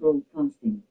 broadcasting.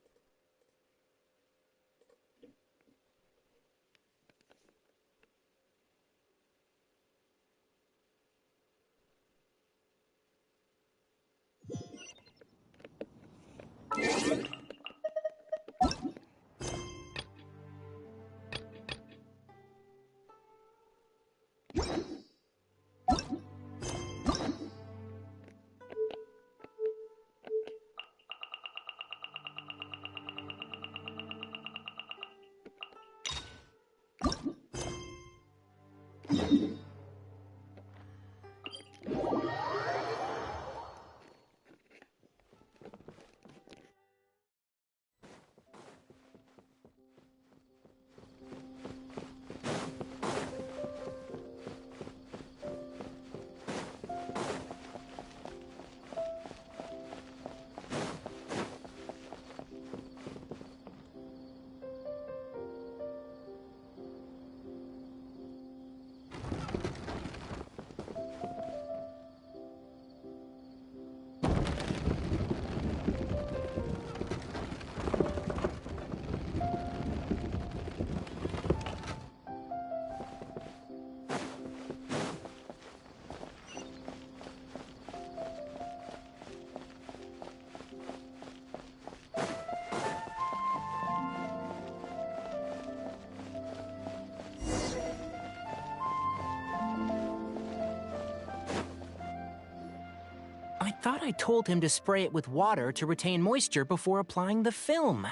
I thought I told him to spray it with water to retain moisture before applying the film.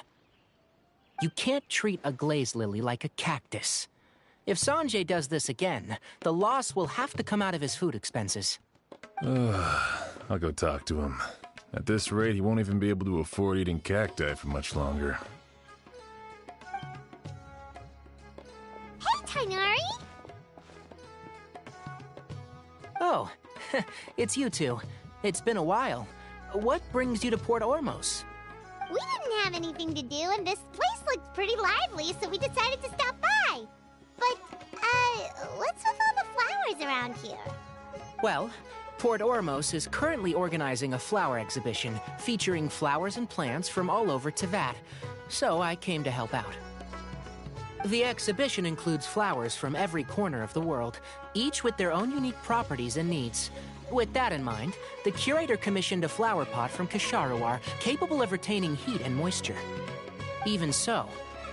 You can't treat a glaze lily like a cactus. If Sanjay does this again, the loss will have to come out of his food expenses. I'll go talk to him. At this rate, he won't even be able to afford eating cacti for much longer. Hey, Tainari! Oh, it's you two. It's been a while. What brings you to Port Ormos? We didn't have anything to do, and this place looked pretty lively, so we decided to stop by. But, what's with all the flowers around here? Well, Port Ormos is currently organizing a flower exhibition featuring flowers and plants from all over Teyvat, so I came to help out. The exhibition includes flowers from every corner of the world, each with their own unique properties and needs. With that in mind, the curator commissioned a flower pot from Kasharawar capable of retaining heat and moisture. Even so,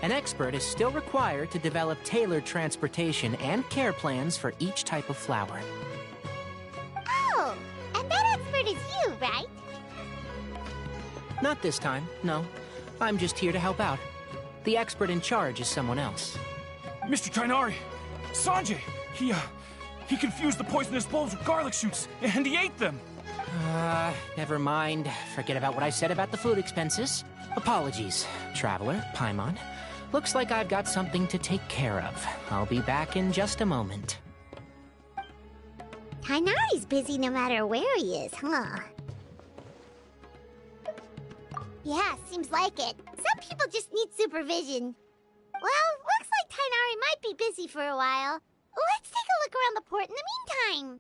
an expert is still required to develop tailored transportation and care plans for each type of flower. Oh, and that expert is you, right? Not this time, no. I'm just here to help out. The expert in charge is someone else. Mr. Tainari! Sanjay! He confused the poisonous bulbs with garlic shoots, and he ate them! Never mind. Forget about what I said about the food expenses. Apologies, Traveler, Paimon. Looks like I've got something to take care of. I'll be back in just a moment. Tainari's busy no matter where he is, huh? Yeah, seems like it. Some people just need supervision. Well, looks like Tainari might be busy for a while. Let's take a look around the port in the meantime.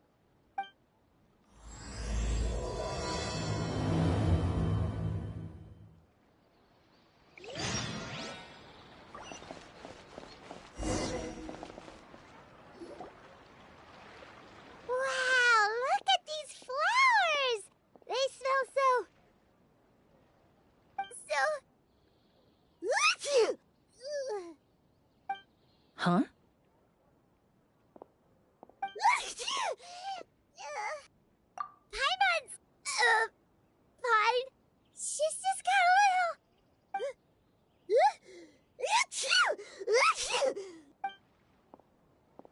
Wow, look at these flowers! They smell so... Huh? Paimon's... fine. She's just got a little...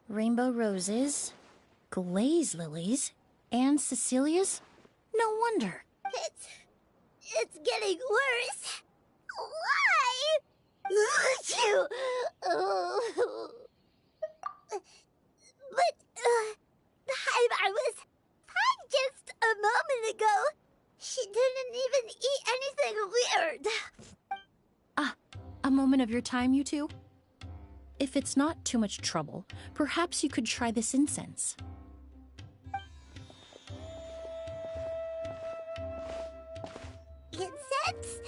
Rainbow roses, glaze lilies, and Cecilia's? No wonder. It's getting worse. Why? But, I was fine just a moment ago. She didn't even eat anything weird. A moment of your time, you two? If it's not too much trouble, perhaps you could try this incense. Incense?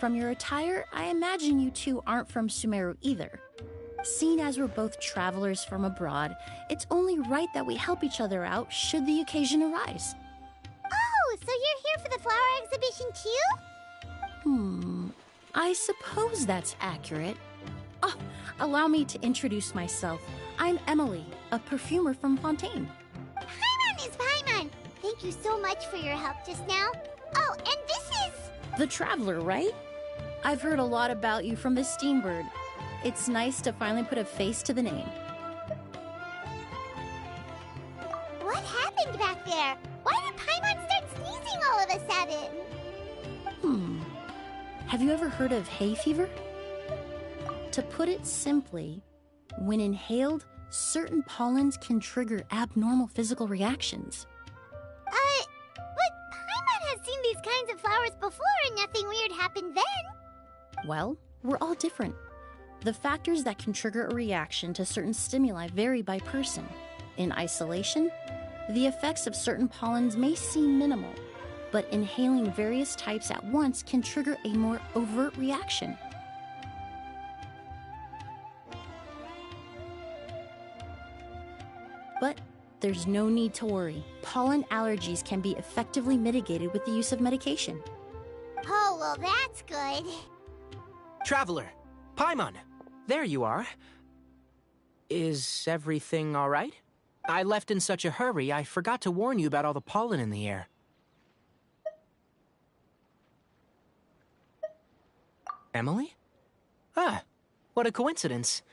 From your attire, I imagine you two aren't from Sumeru either. Seeing as we're both travelers from abroad, it's only right that we help each other out should the occasion arise. Oh, so you're here for the flower exhibition too? I suppose that's accurate. Oh, allow me to introduce myself. I'm Emilie, a perfumer from Fontaine. Paimon is Paimon. Thank you so much for your help just now. Oh, and this is... The Traveler, right? I've heard a lot about you from the Steambird. It's nice to finally put a face to the name. What happened back there? Why did Paimon start sneezing all of a sudden? Have you ever heard of hay fever? To put it simply, when inhaled, certain pollens can trigger abnormal physical reactions. But Paimon has seen these kinds of flowers before and nothing weird happened then. Well, we're all different. The factors that can trigger a reaction to certain stimuli vary by person. In isolation, the effects of certain pollens may seem minimal, but inhaling various types at once can trigger a more overt reaction. But there's no need to worry. Pollen allergies can be effectively mitigated with the use of medication. Oh, well, that's good. Traveler, Paimon, there you are. Is everything all right? I left in such a hurry, I forgot to warn you about all the pollen in the air. Emilie? Ah, what a coincidence.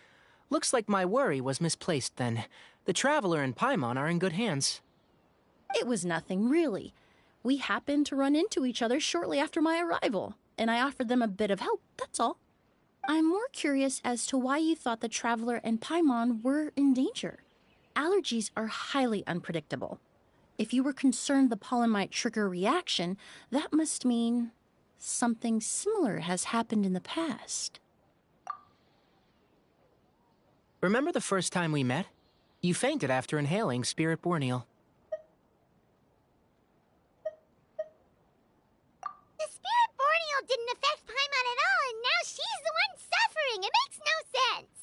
Looks like my worry was misplaced then. The Traveler and Paimon are in good hands. It was nothing, really. We happened to run into each other shortly after my arrival, and I offered them a bit of help, that's all. I'm more curious as to why you thought the Traveler and Paimon were in danger. Allergies are highly unpredictable. If you were concerned the pollen might trigger a reaction, that must mean something similar has happened in the past. Remember the first time we met? You fainted after inhaling Spirit Borneal. The Spirit Borneal didn't affect Paimon at all, and now she's the one suffering. It makes no sense.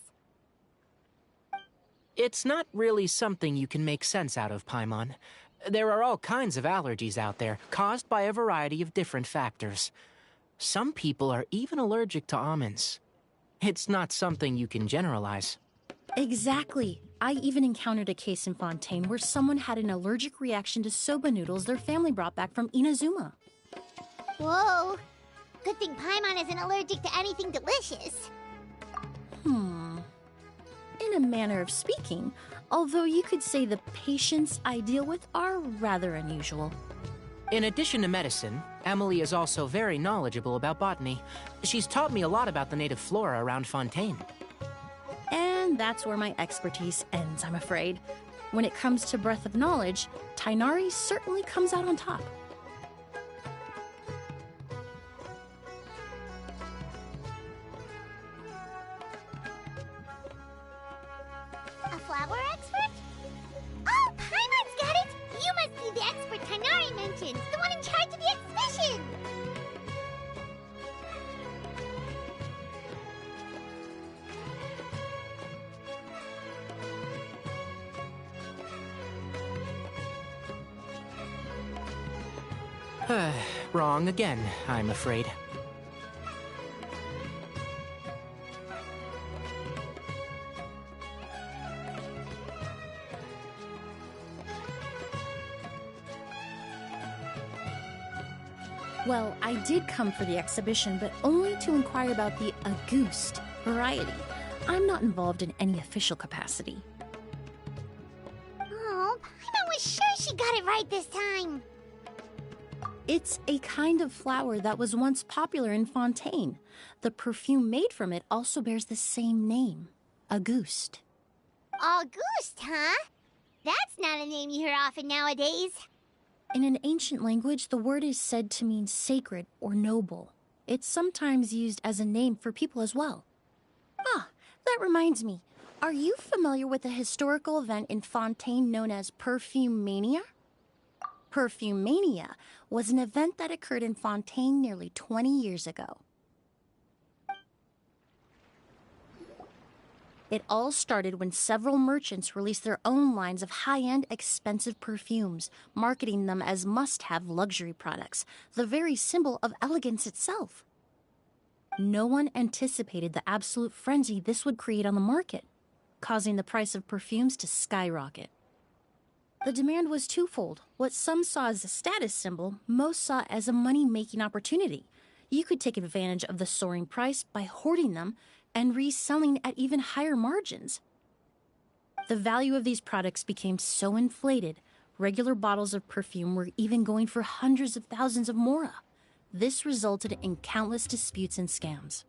It's not really something you can make sense out of, Paimon. There are all kinds of allergies out there, caused by a variety of different factors. Some people are even allergic to almonds. It's not something you can generalize. Exactly. I even encountered a case in Fontaine where someone had an allergic reaction to soba noodles their family brought back from Inazuma. Whoa. Good thing Paimon isn't allergic to anything delicious. In a manner of speaking, although you could say the patients I deal with are rather unusual. In addition to medicine, Emilie is also very knowledgeable about botany. She's taught me a lot about the native flora around Fontaine. And that's where my expertise ends, I'm afraid. When it comes to breadth of knowledge, Tighnari certainly comes out on top. A flower expert? Oh, Paimon's got it! You must be the expert Tighnari mentioned, the one in charge of the exhibition! Wrong again, I'm afraid. Well, I did come for the exhibition, but only to inquire about the Auguste variety. I'm not involved in any official capacity. Oh, Paimon was sure she got it right this time. It's a kind of flower that was once popular in Fontaine. The perfume made from it also bears the same name, Auguste. Auguste, huh? That's not a name you hear often nowadays. In an ancient language, the word is said to mean sacred or noble. It's sometimes used as a name for people as well. Ah, that reminds me. Are you familiar with a historical event in Fontaine known as Perfume Mania? Perfume Mania was an event that occurred in Fontaine nearly 20 years ago. It all started when several merchants released their own lines of high-end, expensive perfumes, marketing them as must-have luxury products, the very symbol of elegance itself. No one anticipated the absolute frenzy this would create on the market, causing the price of perfumes to skyrocket. The demand was twofold. What some saw as a status symbol, most saw as a money-making opportunity. You could take advantage of the soaring price by hoarding them and reselling at even higher margins. The value of these products became so inflated, regular bottles of perfume were even going for hundreds of thousands of mora. This resulted in countless disputes and scams.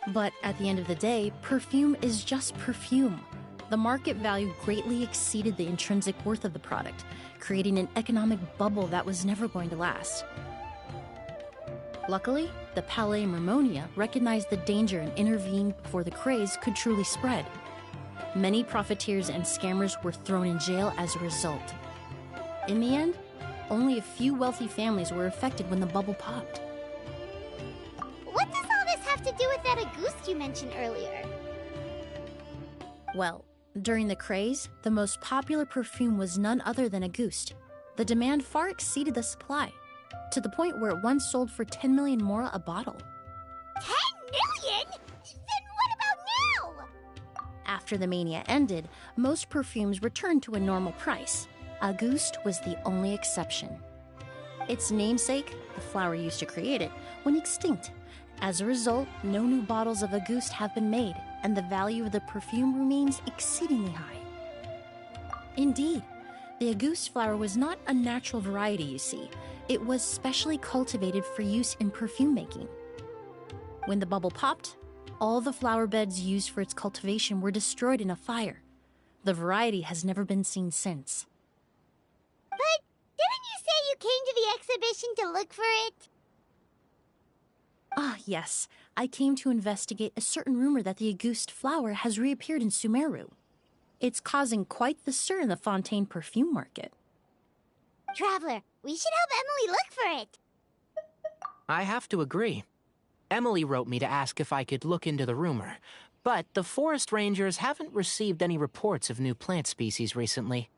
But at the end of the day, perfume is just perfume. The market value greatly exceeded the intrinsic worth of the product, creating an economic bubble that was never going to last. Luckily, the Palais Mermonia recognized the danger and intervened before the craze could truly spread. Many profiteers and scammers were thrown in jail as a result. In the end, only a few wealthy families were affected when the bubble popped. What does all this have to do with that Auguste you mentioned earlier? Well, during the craze, the most popular perfume was none other than Auguste. The demand far exceeded the supply, to the point where it once sold for 10 million mora a bottle. 10 million? Then what about now? After the mania ended, most perfumes returned to a normal price. Auguste was the only exception. Its namesake, the flower used to create it, went extinct. As a result, no new bottles of Auguste have been made, and the value of the perfume remains exceedingly high. Indeed, the Auguste flower was not a natural variety, you see. It was specially cultivated for use in perfume making. When the bubble popped, all the flower beds used for its cultivation were destroyed in a fire. The variety has never been seen since. But didn't you say you came to the exhibition to look for it? Ah, yes. I came to investigate a certain rumor that the Auguste flower has reappeared in Sumeru. It's causing quite the stir in the Fontaine perfume market. Traveler, we should help Emilie look for it. I have to agree. Emilie wrote me to ask if I could look into the rumor, but the forest rangers haven't received any reports of new plant species recently.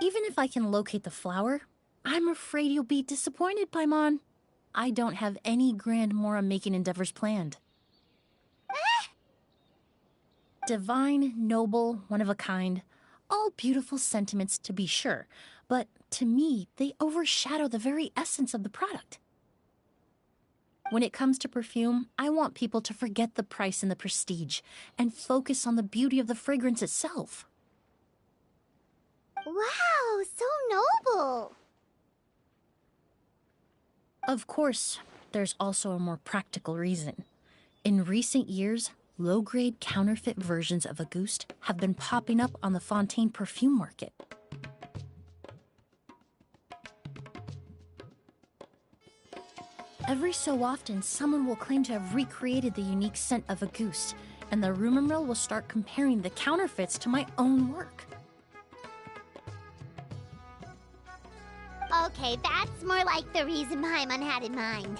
Even if I can locate the flower, I'm afraid you'll be disappointed, Paimon. I don't have any grand mora-making endeavors planned. Divine, noble, one of a kind, all beautiful sentiments to be sure, but to me, they overshadow the very essence of the product. When it comes to perfume, I want people to forget the price and the prestige, and focus on the beauty of the fragrance itself. Wow, so noble. Of course, there's also a more practical reason. In recent years, low-grade counterfeit versions of Auguste have been popping up on the Fontaine perfume market. Every so often, someone will claim to have recreated the unique scent of Auguste, and the rumor mill will start comparing the counterfeits to my own work. Okay, that's more like the reason Paimon had in mind.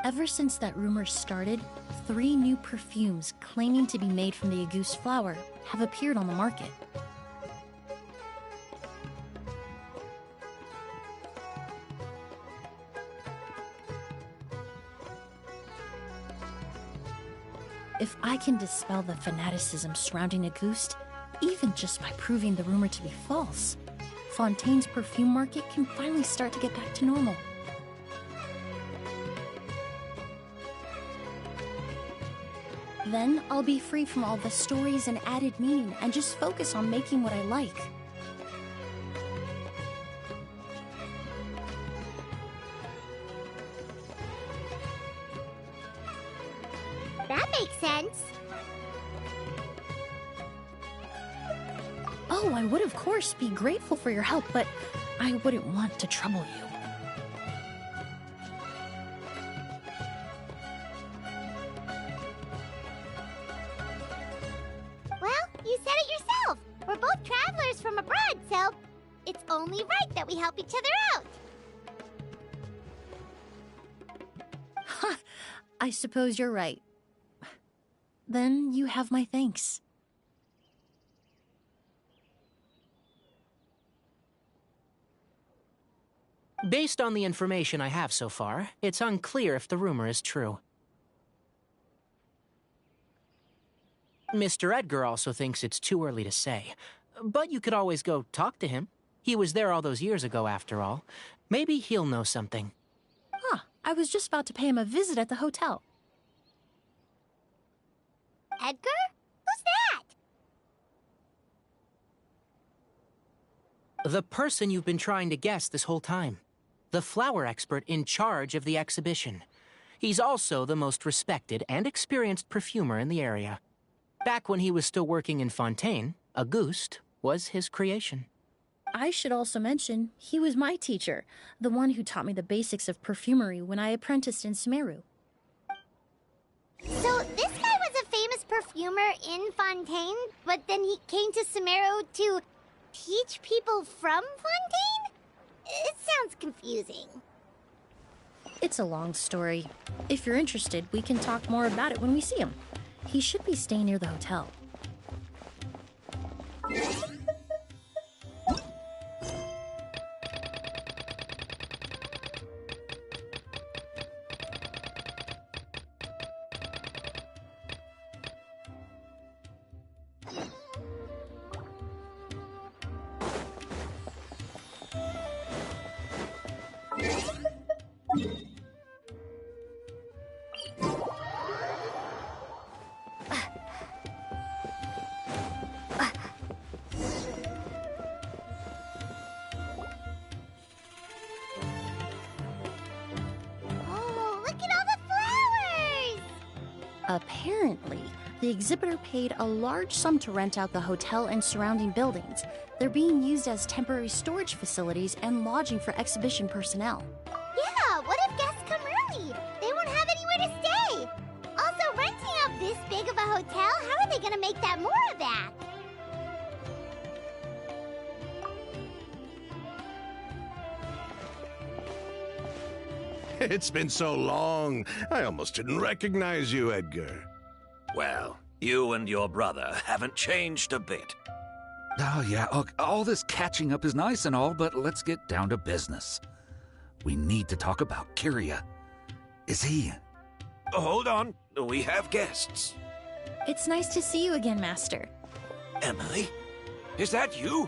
Ever since that rumor started, 3 new perfumes claiming to be made from the Auguste flower have appeared on the market. If I can dispel the fanaticism surrounding Auguste, even just by proving the rumor to be false, Fontaine's perfume market can finally start to get back to normal. Then I'll be free from all the stories and added meaning and just focus on making what I like. makes sense. Oh, I would of course be grateful for your help, but I wouldn't want to trouble you. Well, you said it yourself. We're both travelers from abroad, so it's only right that we help each other out. Ha! I suppose you're right. Then you have my thanks. Based on the information I have so far, it's unclear if the rumor is true. Mr. Edgar also thinks it's too early to say. But you could always go talk to him. He was there all those years ago, after all. Maybe he'll know something. Huh, I was just about to pay him a visit at the hotel. Edgar? Who's that? The person you've been trying to guess this whole time. The flower expert in charge of the exhibition. He's also the most respected and experienced perfumer in the area. Back when he was still working in Fontaine, Auguste was his creation. I should also mention, he was my teacher, the one who taught me the basics of perfumery when I apprenticed in Sumeru. So this guy was a famous perfumer in Fontaine, but then he came to Sumeru to teach people from Fontaine? It sounds confusing. It's a long story. If you're interested, we can talk more about it when we see him. He should be staying near the hotel. Oh, look at all the flowers! Apparently, the exhibitor paid a large sum to rent out the hotel and surrounding buildings. They're being used as temporary storage facilities and lodging for exhibition personnel. Yeah, what if guests come early? They won't have anywhere to stay. Also, renting out this big of a hotel, how are they gonna make that more of that? It's been so long, I almost didn't recognize you, Edgar. Well, you and your brother haven't changed a bit. Oh, yeah, look, all this catching up is nice and all, but let's get down to business. We need to talk about Kyria. Is he... Hold on, we have guests. It's nice to see you again, Master. Emilie? Is that you?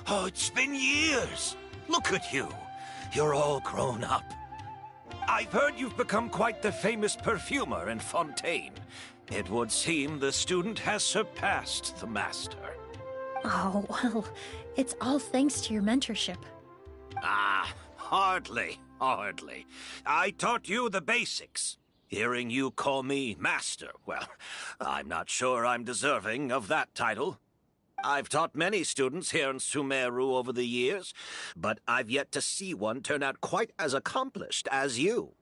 Oh, it's been years. Look at you. You're all grown up. I've heard you've become quite the famous perfumer in Fontaine. It would seem the student has surpassed the master. Oh, well, it's all thanks to your mentorship. Ah, hardly. I taught you the basics. Hearing you call me master, well, I'm not sure I'm deserving of that title. I've taught many students here in Sumeru over the years, but I've yet to see one turn out quite as accomplished as you.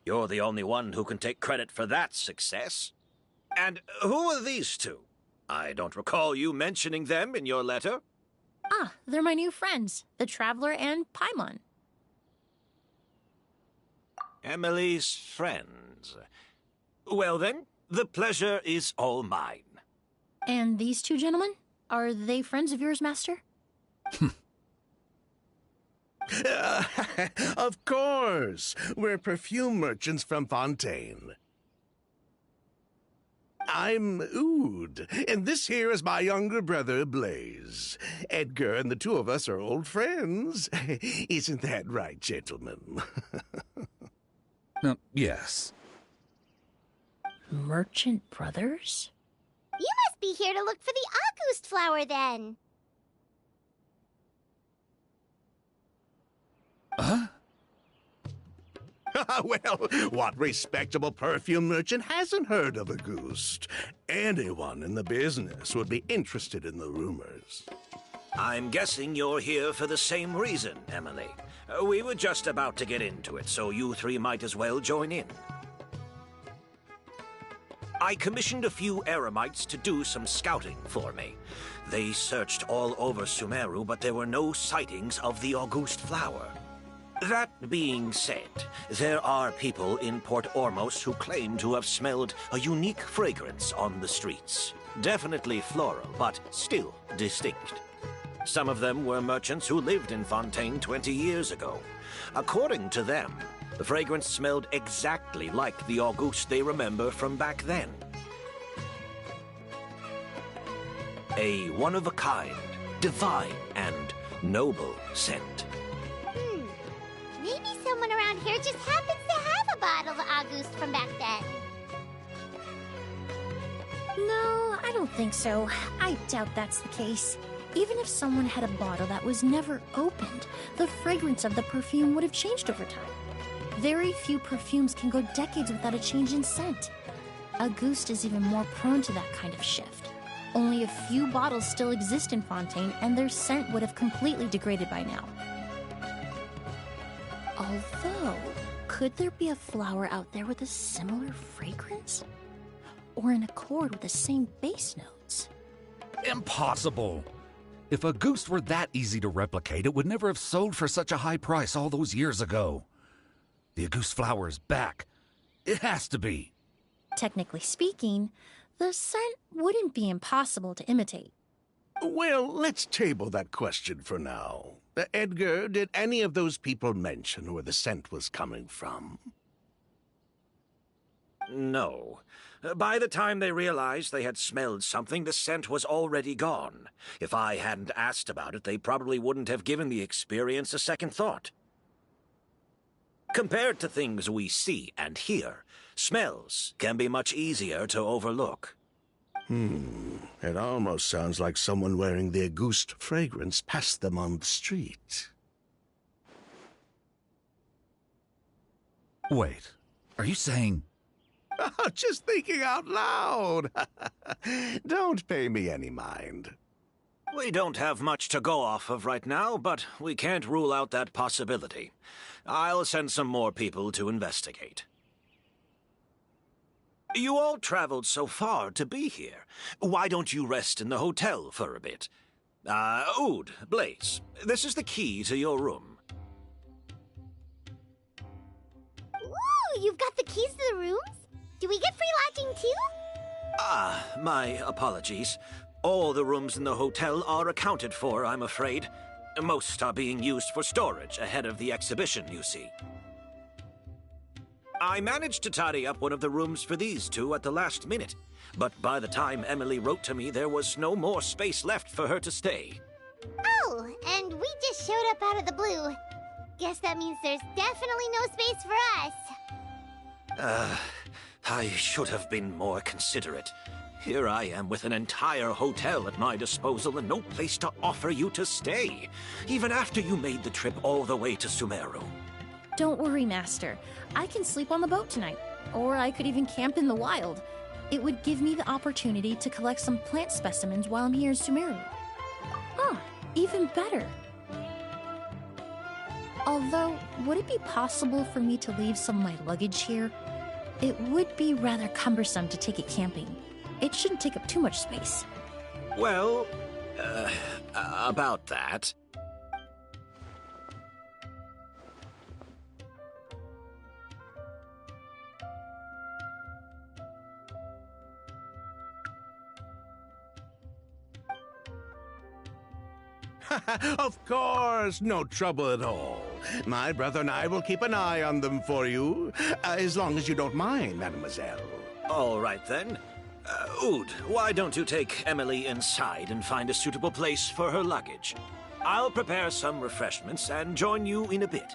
You're the only one who can take credit for that success. And who are these two? I don't recall you mentioning them in your letter. Ah, they're my new friends, the Traveler and Paimon. Emilie's friends. Well then, the pleasure is all mine. And these two gentlemen? Are they friends of yours, Master? Of course! We're perfume merchants from Fontaine. I'm Oud, and this here is my younger brother, Blaze. Edgar and the two of us are old friends. Isn't that right, gentlemen? Yes. Merchant brothers? You must be here to look for the Auguste flower, then. Huh? Well, what respectable perfume merchant hasn't heard of a Auguste? Anyone in the business would be interested in the rumors. I'm guessing you're here for the same reason, Emilie. We were just about to get into it, so you three might as well join in. I commissioned a few eremites to do some scouting for me. They searched all over Sumeru, but there were no sightings of the Auguste flower. That being said, there are people in Port Ormos who claim to have smelled a unique fragrance on the streets. Definitely floral, but still distinct. Some of them were merchants who lived in Fontaine 20 years ago. According to them, the fragrance smelled exactly like the Auguste they remember from back then. A one-of-a-kind, divine, and noble scent. Maybe someone around here just happens to have a bottle of Auguste from back then. No, I don't think so. I doubt that's the case. Even if someone had a bottle that was never opened, the fragrance of the perfume would have changed over time. Very few perfumes can go decades without a change in scent. Auguste is even more prone to that kind of shift. Only a few bottles still exist in Fontaine, and their scent would have completely degraded by now. Although, could there be a flower out there with a similar fragrance? Or in accord with the same base notes? Impossible! If Auguste were that easy to replicate, it would never have sold for such a high price all those years ago. The Auguste flower is back. It has to be. Technically speaking, the scent wouldn't be impossible to imitate. Well, let's table that question for now. Edgar, did any of those people mention where the scent was coming from? No. By the time they realized they had smelled something, the scent was already gone. If I hadn't asked about it, they probably wouldn't have given the experience a second thought. Compared to things we see and hear, smells can be much easier to overlook. It almost sounds like someone wearing the Auguste fragrance passed them on the street. Wait, are you saying... Just thinking out loud. Don't pay me any mind. We don't have much to go off of right now, but we can't rule out that possibility. I'll send some more people to investigate. You all traveled so far to be here. Why don't you rest in the hotel for a bit? Oud, Blaze, this is the key to your room. Ooh, you've got the keys to the rooms? Do we get free lodging too? My apologies. All the rooms in the hotel are accounted for, I'm afraid. Most are being used for storage ahead of the exhibition, you see. I managed to tidy up one of the rooms for these two at the last minute, but by the time Emilie wrote to me, there was no more space left for her to stay. Oh, and we just showed up out of the blue. Guess that means there's definitely no space for us. I should have been more considerate. Here I am with an entire hotel at my disposal and no place to offer you to stay, even after you made the trip all the way to Sumeru. Don't worry, Master. I can sleep on the boat tonight, or I could even camp in the wild. It would give me the opportunity to collect some plant specimens while I'm here in Sumeru. Even better. Although, would it be possible for me to leave some of my luggage here? It would be rather cumbersome to take it camping. It shouldn't take up too much space. Well, about that... Of course, no trouble at all. My brother and I will keep an eye on them for you, as long as you don't mind, mademoiselle. All right, then. Oud, why don't you take Emilie inside and find a suitable place for her luggage? I'll prepare some refreshments and join you in a bit.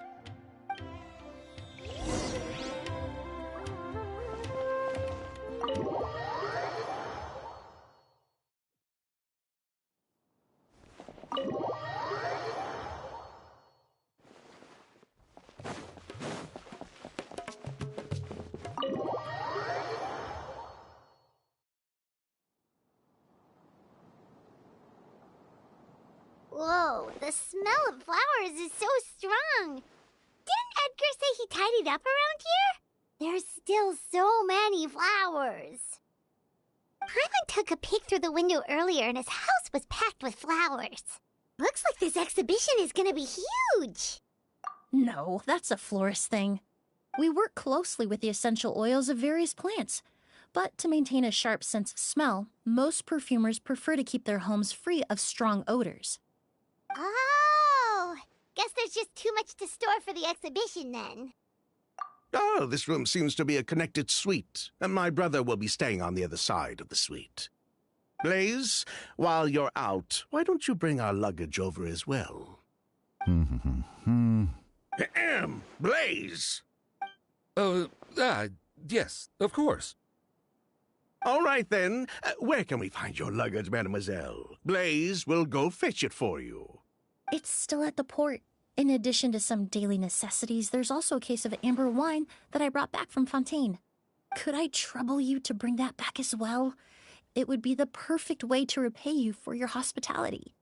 The smell of flowers is so strong. Didn't Edgar say he tidied up around here? There's still so many flowers. Paimon took a peek through the window earlier and his house was packed with flowers. Looks like this exhibition is gonna be huge. No, that's a florist thing. We work closely with the essential oils of various plants. But to maintain a sharp sense of smell, most perfumers prefer to keep their homes free of strong odors. Oh, guess there's just too much to store for the exhibition then. Oh, this room seems to be a connected suite, and my brother will be staying on the other side of the suite. Blaze, while you're out, why don't you bring our luggage over as well? Blaze! Yes, of course. All right, then. Where can we find your luggage, mademoiselle? Blaze will go fetch it for you. It's still at the port. In addition to some daily necessities, there's also a case of amber wine that I brought back from Fontaine. Could I trouble you to bring that back as well? It would be the perfect way to repay you for your hospitality.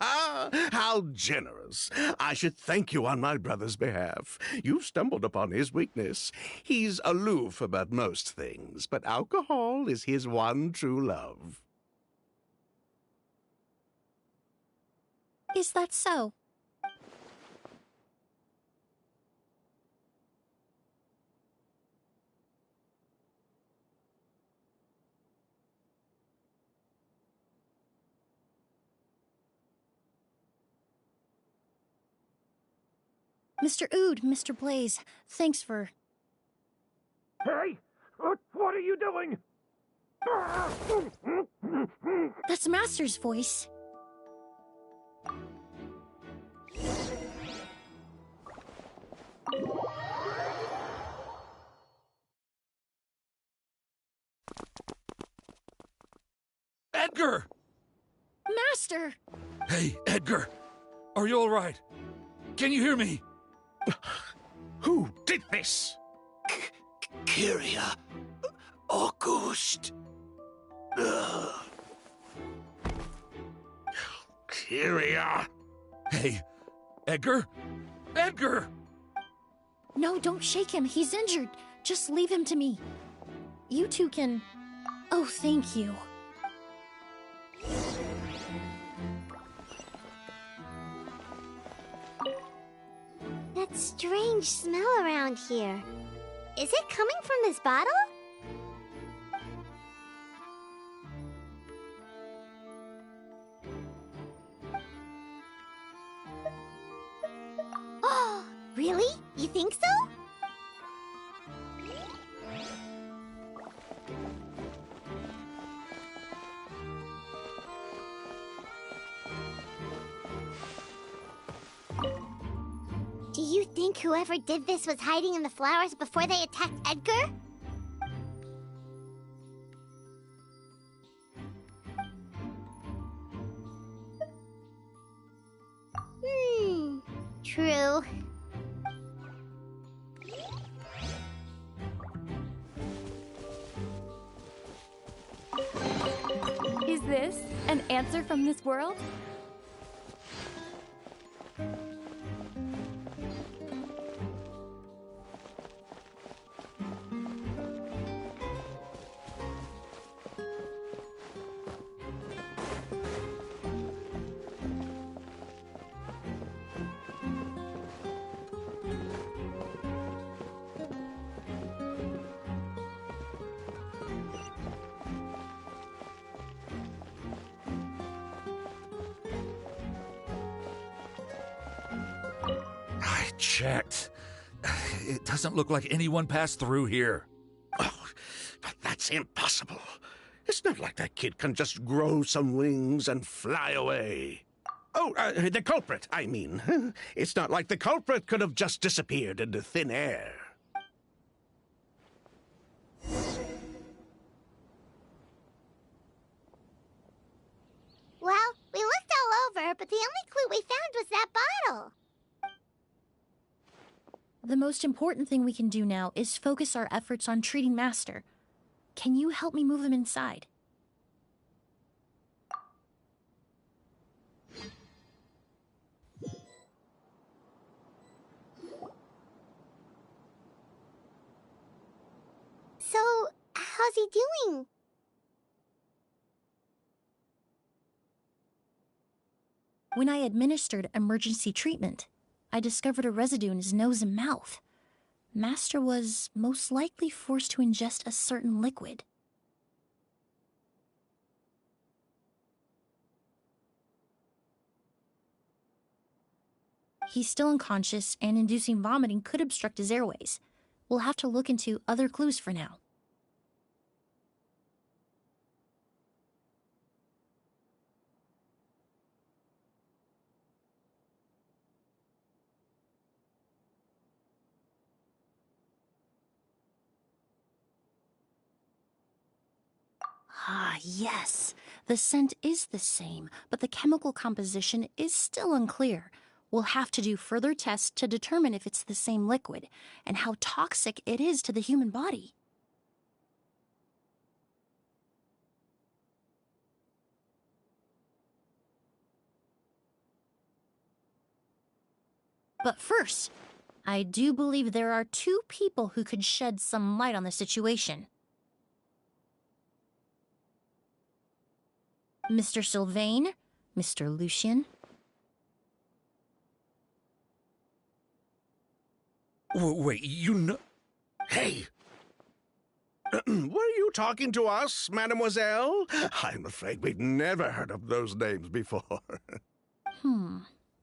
How generous. I should thank you on my brother's behalf. You've stumbled upon his weakness. He's aloof about most things, but alcohol is his one true love. Is that so? Mr. Ood, Mr. Blaze, thanks for... Hey! What are you doing? That's Master's voice. Edgar! Master! Hey, Edgar! Are you all right? Can you hear me? Who did this? Kyria. August. Kyria. Hey, Edgar? Edgar! No, don't shake him. He's injured. Just leave him to me. You two can... Oh, thank you. That strange smell around here. Is it coming from this bottle? Oh, really? You think so? Do you think whoever did this was hiding in the flowers before they attacked Edgar? True. Is this an answer from this world? I checked. It doesn't look like anyone passed through here. Oh, but that's impossible. It's not like that kid can just grow some wings and fly away. Oh, the culprit, I mean. It's not like the culprit could have just disappeared into thin air. Well, we looked all over, but the only clue we found was that bottle. The most important thing we can do now is focus our efforts on treating Master. Can you help me move him inside? he doing? When I administered emergency treatment, I discovered a residue in his nose and mouth. Master was most likely forced to ingest a certain liquid. He's still unconscious, and inducing vomiting could obstruct his airways. We'll have to look into other clues for now. Ah, yes. The scent is the same, but the chemical composition is still unclear. We'll have to do further tests to determine if it's the same liquid and how toxic it is to the human body. But first, I do believe there are two people who could shed some light on the situation. Mr. Sylvain, Mr. Lucien. Wait, you know... Hey! Were you talking to us, mademoiselle? I'm afraid we'd never heard of those names before.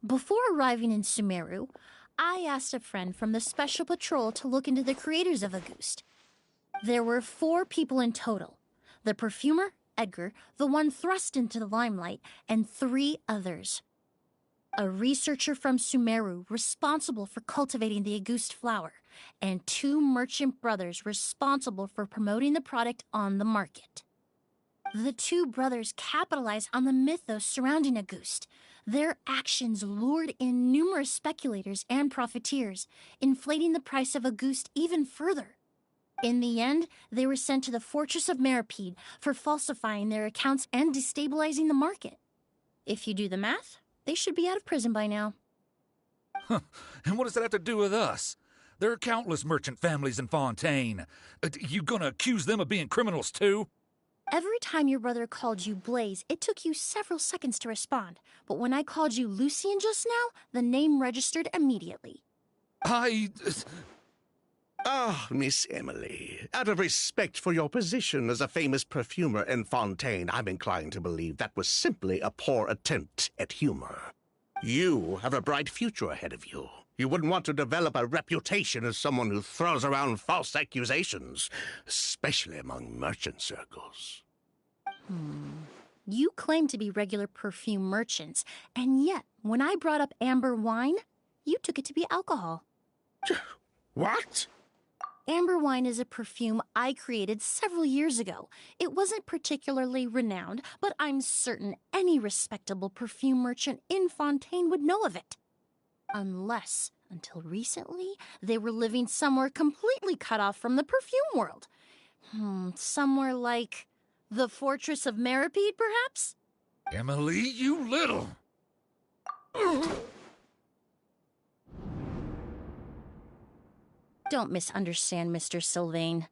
Before arriving in Sumeru, I asked a friend from the Special Patrol to look into the creators of Auguste. There were 4 people in total. The perfumer, Edgar, the one thrust into the limelight, and 3 others. A researcher from Sumeru responsible for cultivating the Auguste flower, and 2 merchant brothers responsible for promoting the product on the market. The 2 brothers capitalized on the mythos surrounding Auguste. Their actions lured in numerous speculators and profiteers, inflating the price of Auguste even further. In the end, they were sent to the Fortress of Meripede for falsifying their accounts and destabilizing the market. If you do the math, they should be out of prison by now. And what does that have to do with us? There are countless merchant families in Fontaine. You gonna accuse them of being criminals too? Every time your brother called you Blaze, it took you several seconds to respond. But when I called you Lucien just now, the name registered immediately. Ah, Miss Emilie, out of respect for your position as a famous perfumer in Fontaine, I'm inclined to believe that was simply a poor attempt at humor. You have a bright future ahead of you. You wouldn't want to develop a reputation as someone who throws around false accusations, especially among merchant circles. You claim to be regular perfume merchants, and yet, when I brought up amber wine, you took it to be alcohol. What? Amber wine is a perfume I created several years ago. It wasn't particularly renowned, but I'm certain any respectable perfume merchant in Fontaine would know of it. Unless, until recently, they were living somewhere completely cut off from the perfume world. Somewhere like the Fortress of Meripede, perhaps? Emilie, you little... Don't misunderstand, Mr. Sylvain.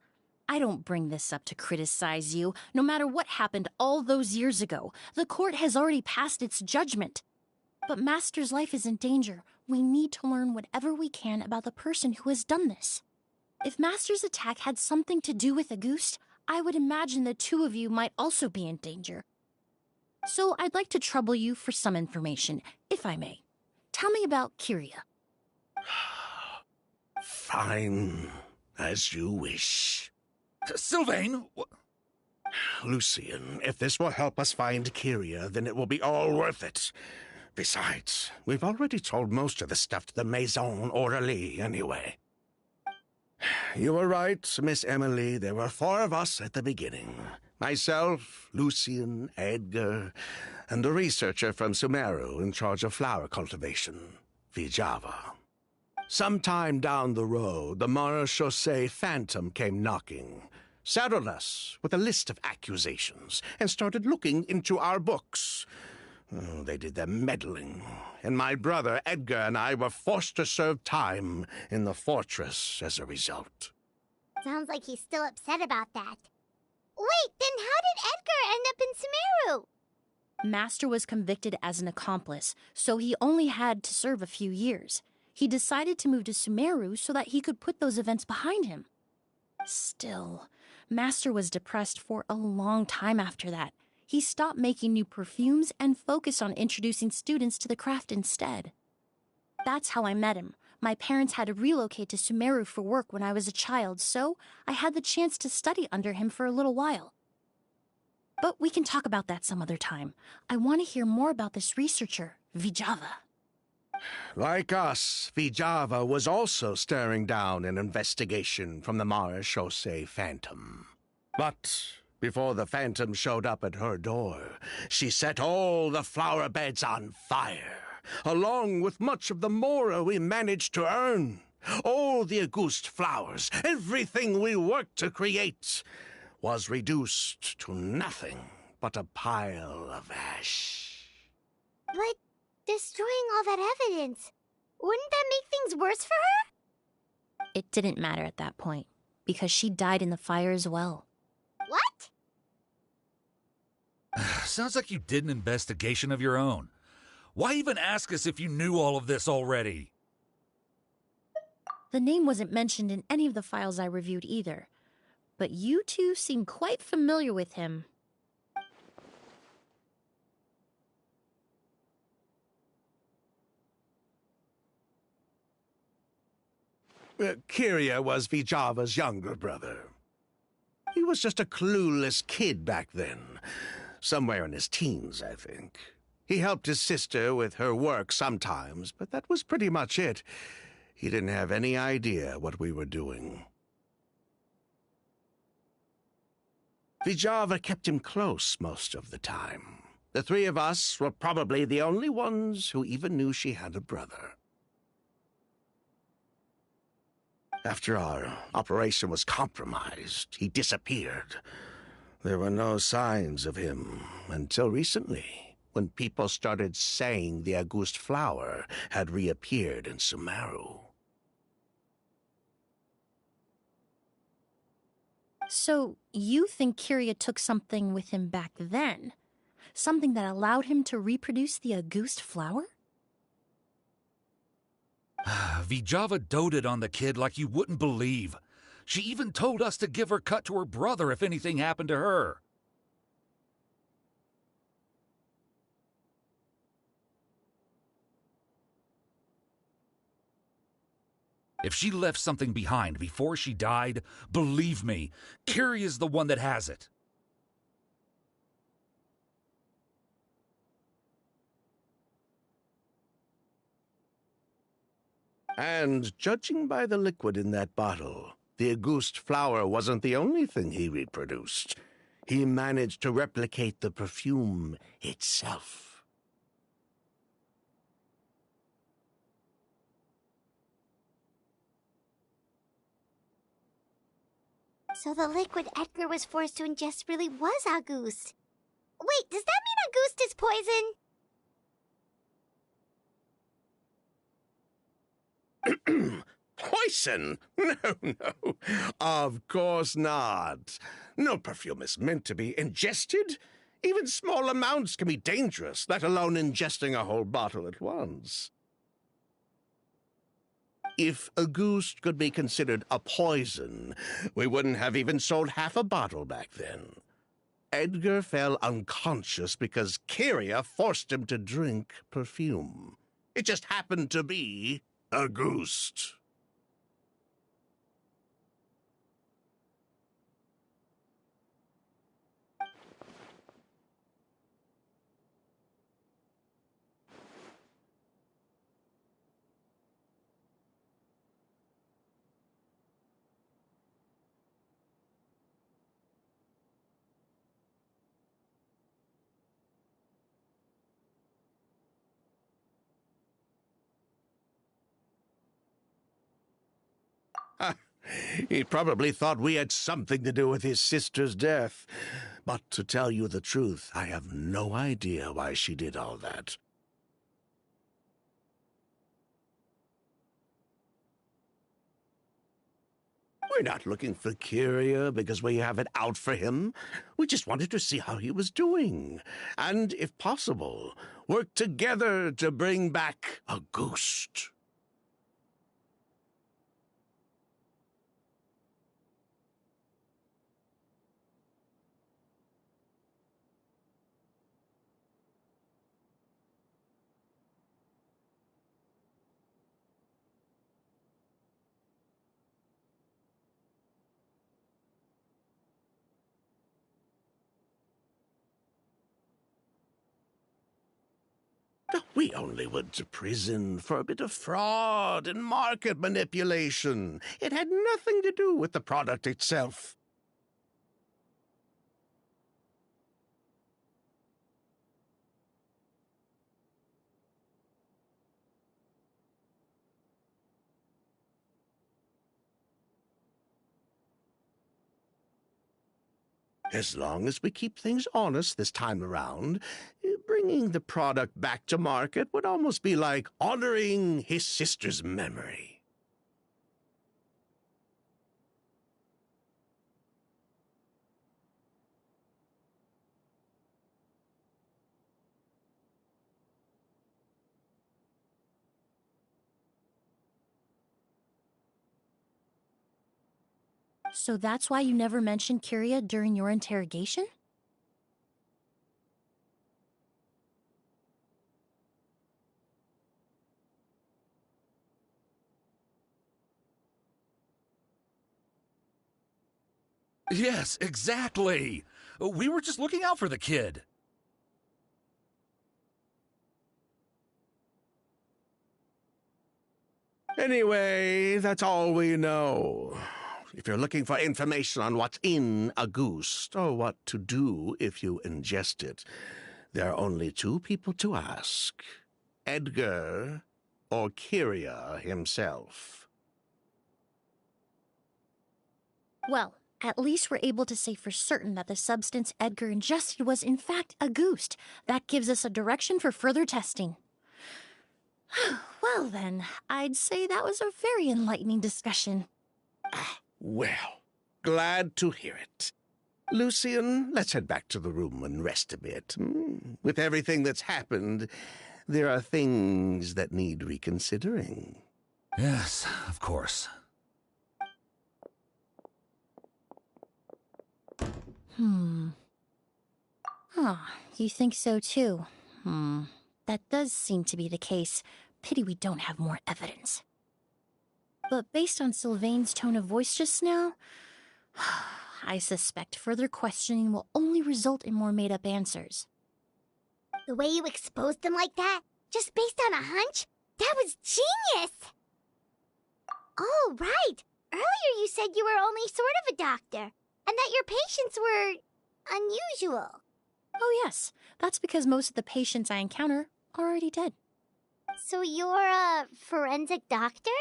I don't bring this up to criticize you. No matter what happened all those years ago, the court has already passed its judgment. But Master's life is in danger. We need to learn whatever we can about the person who has done this. If Master's attack had something to do with Auguste, I would imagine the 2 of you might also be in danger. So I'd like to trouble you for some information, if I may. Tell me about Kyria. Fine, as you wish. Sylvain! Lucien, if this will help us find Kyria, then it will be all worth it. Besides, we've already told most of the stuff to the Maison Orally anyway. You were right, Miss Emilie. There were 4 of us at the beginning. Myself, Lucien, Edgar, and a researcher from Sumeru in charge of flower cultivation, Vijava. Sometime down the road, the Marechaussee Phantom came knocking, saddled us with a list of accusations, and started looking into our books. Oh, they did their meddling, and my brother Edgar and I were forced to serve time in the fortress as a result. Sounds like he's still upset about that. Wait, then how did Edgar end up in Sumeru? Master was convicted as an accomplice, so he only had to serve a few years. He decided to move to Sumeru so that he could put those events behind him. Still, Master was depressed for a long time after that. He stopped making new perfumes and focused on introducing students to the craft instead. That's how I met him. My parents had to relocate to Sumeru for work when I was a child, so I had the chance to study under him for a little while. But we can talk about that some other time. I want to hear more about this researcher, Vijava. Like us, Vijava was also staring down an investigation from the Marechaussee Phantom. But before the Phantom showed up at her door, she set all the flower beds on fire, along with much of the mora we managed to earn. All the Auguste flowers, everything we worked to create, was reduced to nothing but a pile of ash. But destroying all that evidence, wouldn't that make things worse for her? It didn't matter at that point, because she died in the fire as well. What? Sounds like you did an investigation of your own. Why even ask us if you knew all of this already? The name wasn't mentioned in any of the files I reviewed either, but you two seem quite familiar with him. Kyria was Vijava's younger brother. He was just a clueless kid back then. Somewhere in his teens, I think. He helped his sister with her work sometimes, but that was pretty much it. He didn't have any idea what we were doing. Vijava kept him close most of the time. The three of us were probably the only ones who even knew she had a brother. After our operation was compromised, he disappeared. There were no signs of him until recently, when people started saying the Auguste flower had reappeared in Sumeru. So, you think Kyria took something with him back then? Something that allowed him to reproduce the Auguste flower? Vijava doted on the kid like you wouldn't believe. She even told us to give her cut to her brother if anything happened to her. If she left something behind before she died, believe me, Kyria's the one that has it. And judging by the liquid in that bottle, the Auguste flower wasn't the only thing he reproduced. He managed to replicate the perfume itself. So the liquid Edgar was forced to ingest really was Auguste. Wait, does that mean Auguste is poison? Poison? No. Of course not. No perfume is meant to be ingested. Even small amounts can be dangerous, let alone ingesting a whole bottle at once. If Auguste could be considered a poison, we wouldn't have even sold half a bottle back then. Edgar fell unconscious because Kyria forced him to drink perfume. It just happened to be Auguste. He probably thought we had something to do with his sister's death. But to tell you the truth, I have no idea why she did all that. We're not looking for Kyria because we have it out for him. We just wanted to see how he was doing. And, if possible, work together to bring back a ghost. We only went to prison for a bit of fraud and market manipulation. It had nothing to do with the product itself. As long as we keep things honest this time around, bringing the product back to market would almost be like honoring his sister's memory. So that's why you never mentioned Kyria during your interrogation? Yes, exactly. We were just looking out for the kid. Anyway, that's all we know. If you're looking for information on what's in a goose, or what to do if you ingest it, there are only two people to ask: Edgar or Kyria himself. Well, at least we're able to say for certain that the substance Edgar ingested was in fact a goose. That gives us a direction for further testing. Well then, I'd say that was a very enlightening discussion. Well, glad to hear it. Lucian, let's head back to the room and rest a bit. With everything that's happened, there are things that need reconsidering. Yes, of course. You think so too? That does seem to be the case. Pity we don't have more evidence. But based on Sylvain's tone of voice just now, I suspect further questioning will only result in more made-up answers. The way you exposed them like that, just based on a hunch, that was genius! Oh, right! Earlier you said you were only sort of a doctor, and that your patients were unusual. Oh yes, that's because most of the patients I encounter are already dead. So you're a forensic doctor?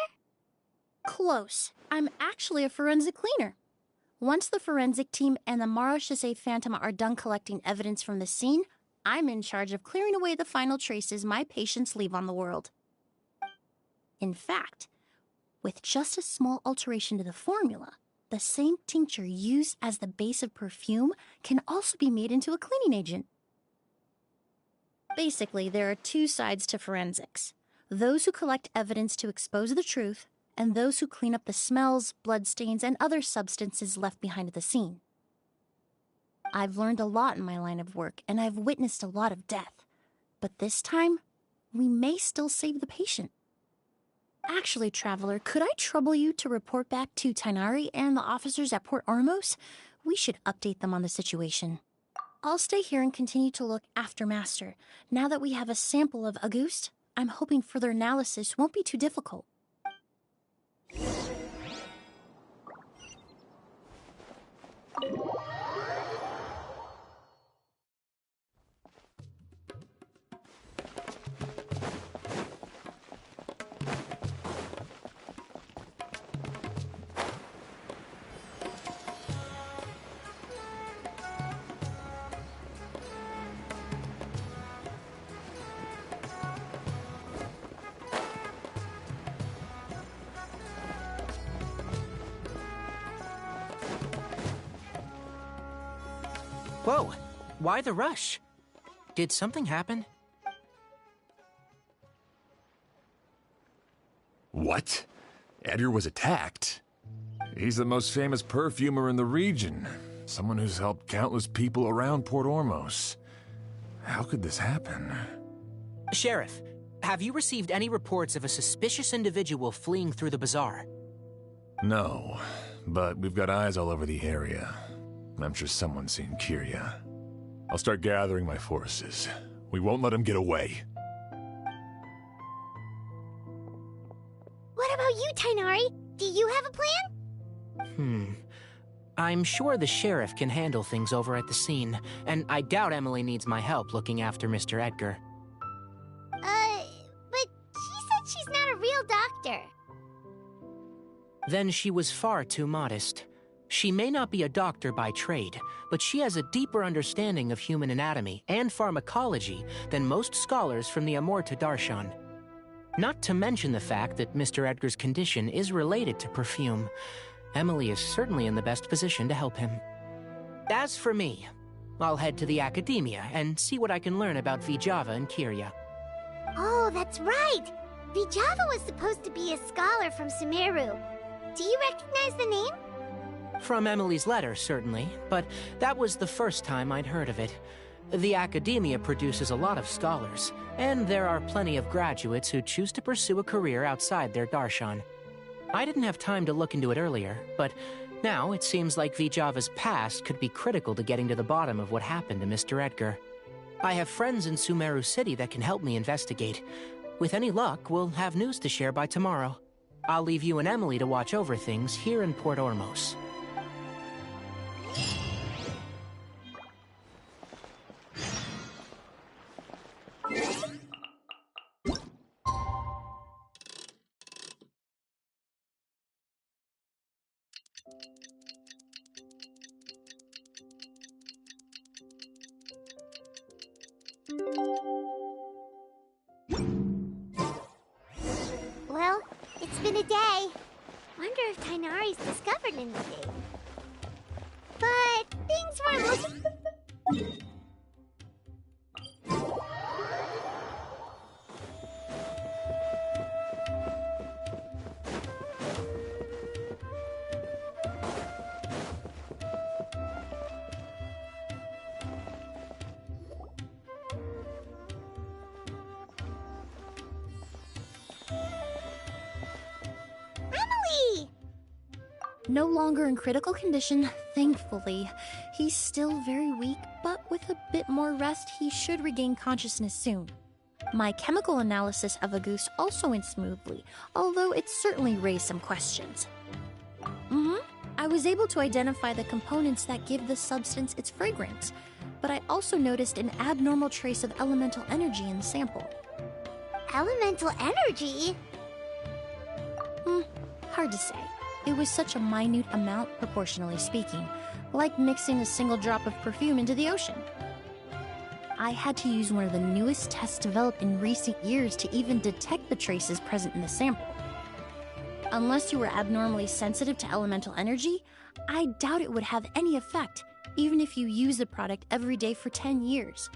Close. I'm actually a forensic cleaner. Once the forensic team and the Marachese Phantom are done collecting evidence from the scene, I'm in charge of clearing away the final traces my patients leave on the world. In fact, with just a small alteration to the formula, the same tincture used as the base of perfume can also be made into a cleaning agent. Basically, there are two sides to forensics: those who collect evidence to expose the truth, and those who clean up the smells, bloodstains, and other substances left behind at the scene. I've learned a lot in my line of work, and I've witnessed a lot of death. But this time, we may still save the patient. Actually, Traveler, could I trouble you to report back to Tainari and the officers at Port Ormos? We should update them on the situation. I'll stay here and continue to look after Master. Now that we have a sample of Auguste, I'm hoping further analysis won't be too difficult. Whoa, why the rush? Did something happen? What? Edgar was attacked? He's the most famous perfumer in the region. Someone who's helped countless people around Port Ormos. How could this happen? Sheriff, have you received any reports of a suspicious individual fleeing through the bazaar? No, but we've got eyes all over the area. I'm sure someone's seen Kiria. I'll start gathering my forces. We won't let him get away. What about you, Tainari? Do you have a plan? I'm sure the sheriff can handle things over at the scene, and I doubt Emilie needs my help looking after Mr. Edgar. But she said she's not a real doctor. Then she was far too modest. She may not be a doctor by trade, but she has a deeper understanding of human anatomy and pharmacology than most scholars from the Amurta Darshan. Not to mention the fact that Mr. Edgar's condition is related to perfume. Emilie is certainly in the best position to help him. As for me, I'll head to the academia and see what I can learn about Vijava and Kiria. Oh, that's right! Vijava was supposed to be a scholar from Sumeru. Do you recognize the name? From Emilie's letter, certainly, but that was the first time I'd heard of it. The academia produces a lot of scholars, and there are plenty of graduates who choose to pursue a career outside their darshan. I didn't have time to look into it earlier, but now it seems like Vijava's past could be critical to getting to the bottom of what happened to Mr. Edgar. I have friends in Sumeru City that can help me investigate. With any luck, we'll have news to share by tomorrow. I'll leave you and Emilie to watch over things here in Port Ormos. Well, it's been a day. Wonder if Tainari's discovered anything. But things weren't looking... Emilie! No longer in critical condition, thankfully. He's still very weak, but with a bit more rest, he should regain consciousness soon. My chemical analysis of a goose also went smoothly, although it certainly raised some questions. I was able to identify the components that give the substance its fragrance, but I also noticed an abnormal trace of elemental energy in the sample. Elemental energy? Hard to say. It was such a minute amount, proportionally speaking, like mixing a single drop of perfume into the ocean. I had to use one of the newest tests developed in recent years to even detect the traces present in the sample. Unless you were abnormally sensitive to elemental energy, I doubt it would have any effect, even if you use the product every day for 10 years.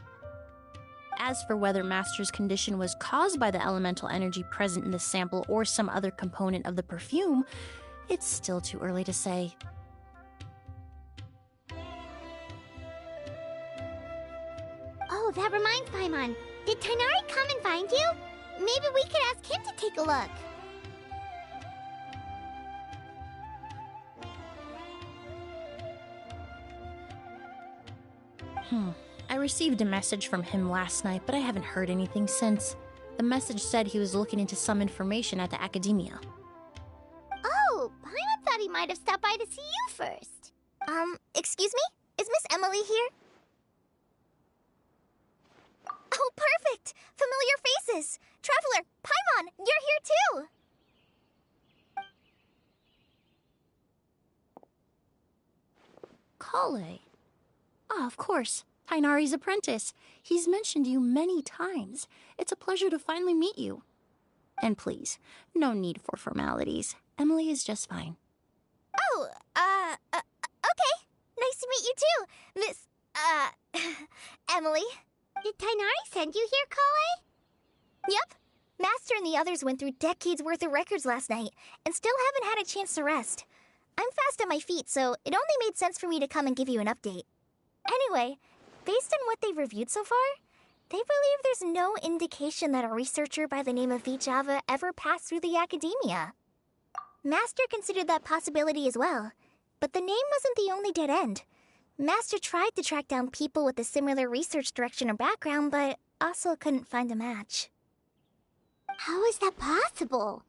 As for whether Master's condition was caused by the elemental energy present in the sample or some other component of the perfume, it's still too early to say. Oh, that reminds Paimon. Did Tainari come and find you? Maybe we could ask him to take a look. I received a message from him last night, but I haven't heard anything since. The message said he was looking into some information at the academia. Oh, Paimon thought he might have stopped by to see you first. Excuse me? Is Miss Emilie here? Oh, perfect! Familiar faces! Traveler, Paimon, you're here too! Kale. Ah, of course. Tainari's apprentice. He's mentioned you many times. It's a pleasure to finally meet you. And please, no need for formalities. Emilie is just fine. Oh, okay. Nice to meet you too, Miss, Emilie? Did Tainari send you here, Kale? Yep. Master and the others went through decades worth of records last night, and still haven't had a chance to rest. I'm fast on my feet, so it only made sense for me to come and give you an update. Anyway, based on what they've reviewed so far, they believe there's no indication that a researcher by the name of Vijava ever passed through the academia. Master considered that possibility as well, but the name wasn't the only dead end. Master tried to track down people with a similar research direction or background, but also couldn't find a match. How is that possible?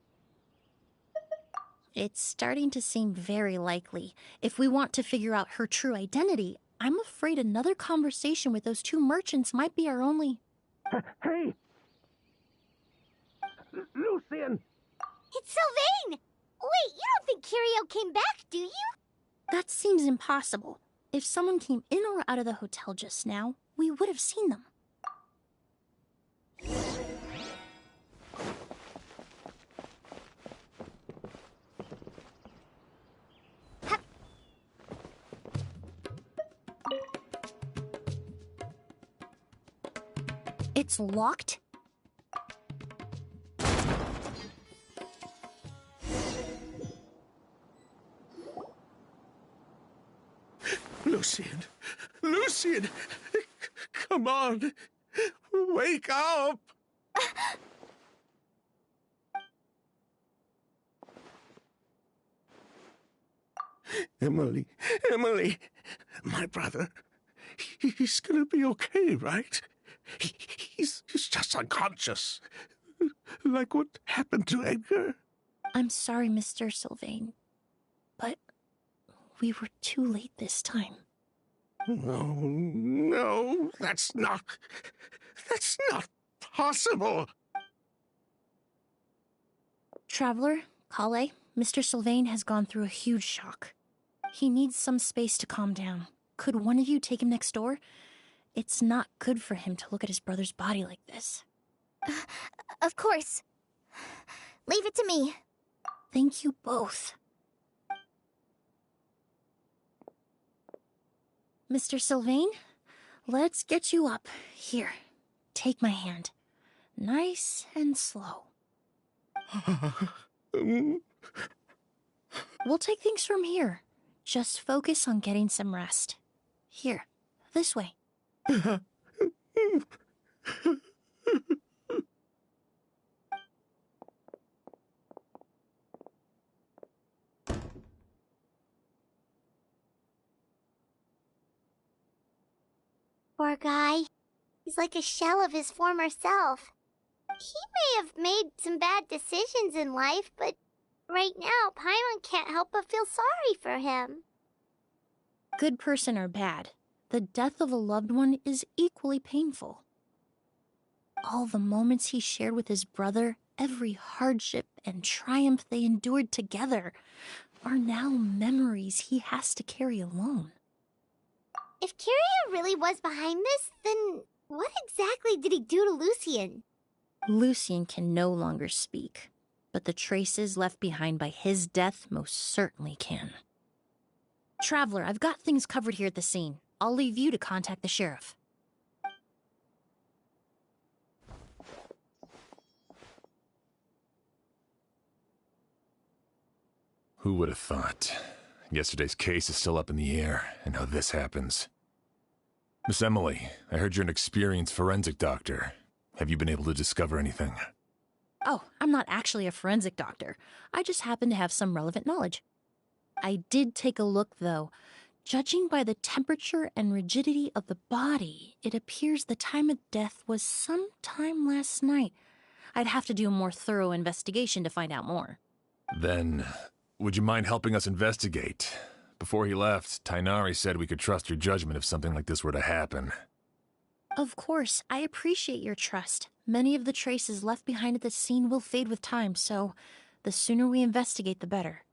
It's starting to seem very likely. If we want to figure out her true identity, I'm afraid another conversation with those two merchants might be our only... Hey! Lucian! It's Sylvain! Wait, you don't think Kirio came back, do you? That seems impossible. If someone came in or out of the hotel just now, we would have seen them. It's locked? Lucian! Lucian! Come on! Wake up! Emilie! Emilie! My brother, he's gonna be okay, right? He's just unconscious. Like what happened to Edgar. I'm sorry, Mr. Sylvain, but we were too late this time. No, that's not possible. Traveler, Kale, Mr. Sylvain has gone through a huge shock. He needs some space to calm down. Could one of you take him next door? It's not good for him to look at his brother's body like this. Of course. Leave it to me. Thank you both. Mr. Sylvain, let's get you up. Here, take my hand. Nice and slow. We'll take things from here. Just focus on getting some rest. Here, this way. Poor guy. He's like a shell of his former self. He may have made some bad decisions in life, but right now, Paimon can't help but feel sorry for him. Good person or bad, the death of a loved one is equally painful. All the moments he shared with his brother, every hardship and triumph they endured together, are now memories he has to carry alone. If Kirio really was behind this, then what exactly did he do to Lucian? Lucian can no longer speak, but the traces left behind by his death most certainly can. Traveler, I've got things covered here at the scene. I'll leave you to contact the sheriff. Who would have thought? Yesterday's case is still up in the air, and now this happens. Miss Emilie, I heard you're an experienced forensic doctor. Have you been able to discover anything? Oh, I'm not actually a forensic doctor. I just happen to have some relevant knowledge. I did take a look, though. Judging by the temperature and rigidity of the body, it appears the time of death was sometime last night. I'd have to do a more thorough investigation to find out more. Then, would you mind helping us investigate? Before he left, Tainari said we could trust your judgment if something like this were to happen. Of course, I appreciate your trust. Many of the traces left behind at the scene will fade with time, so the sooner we investigate, the better.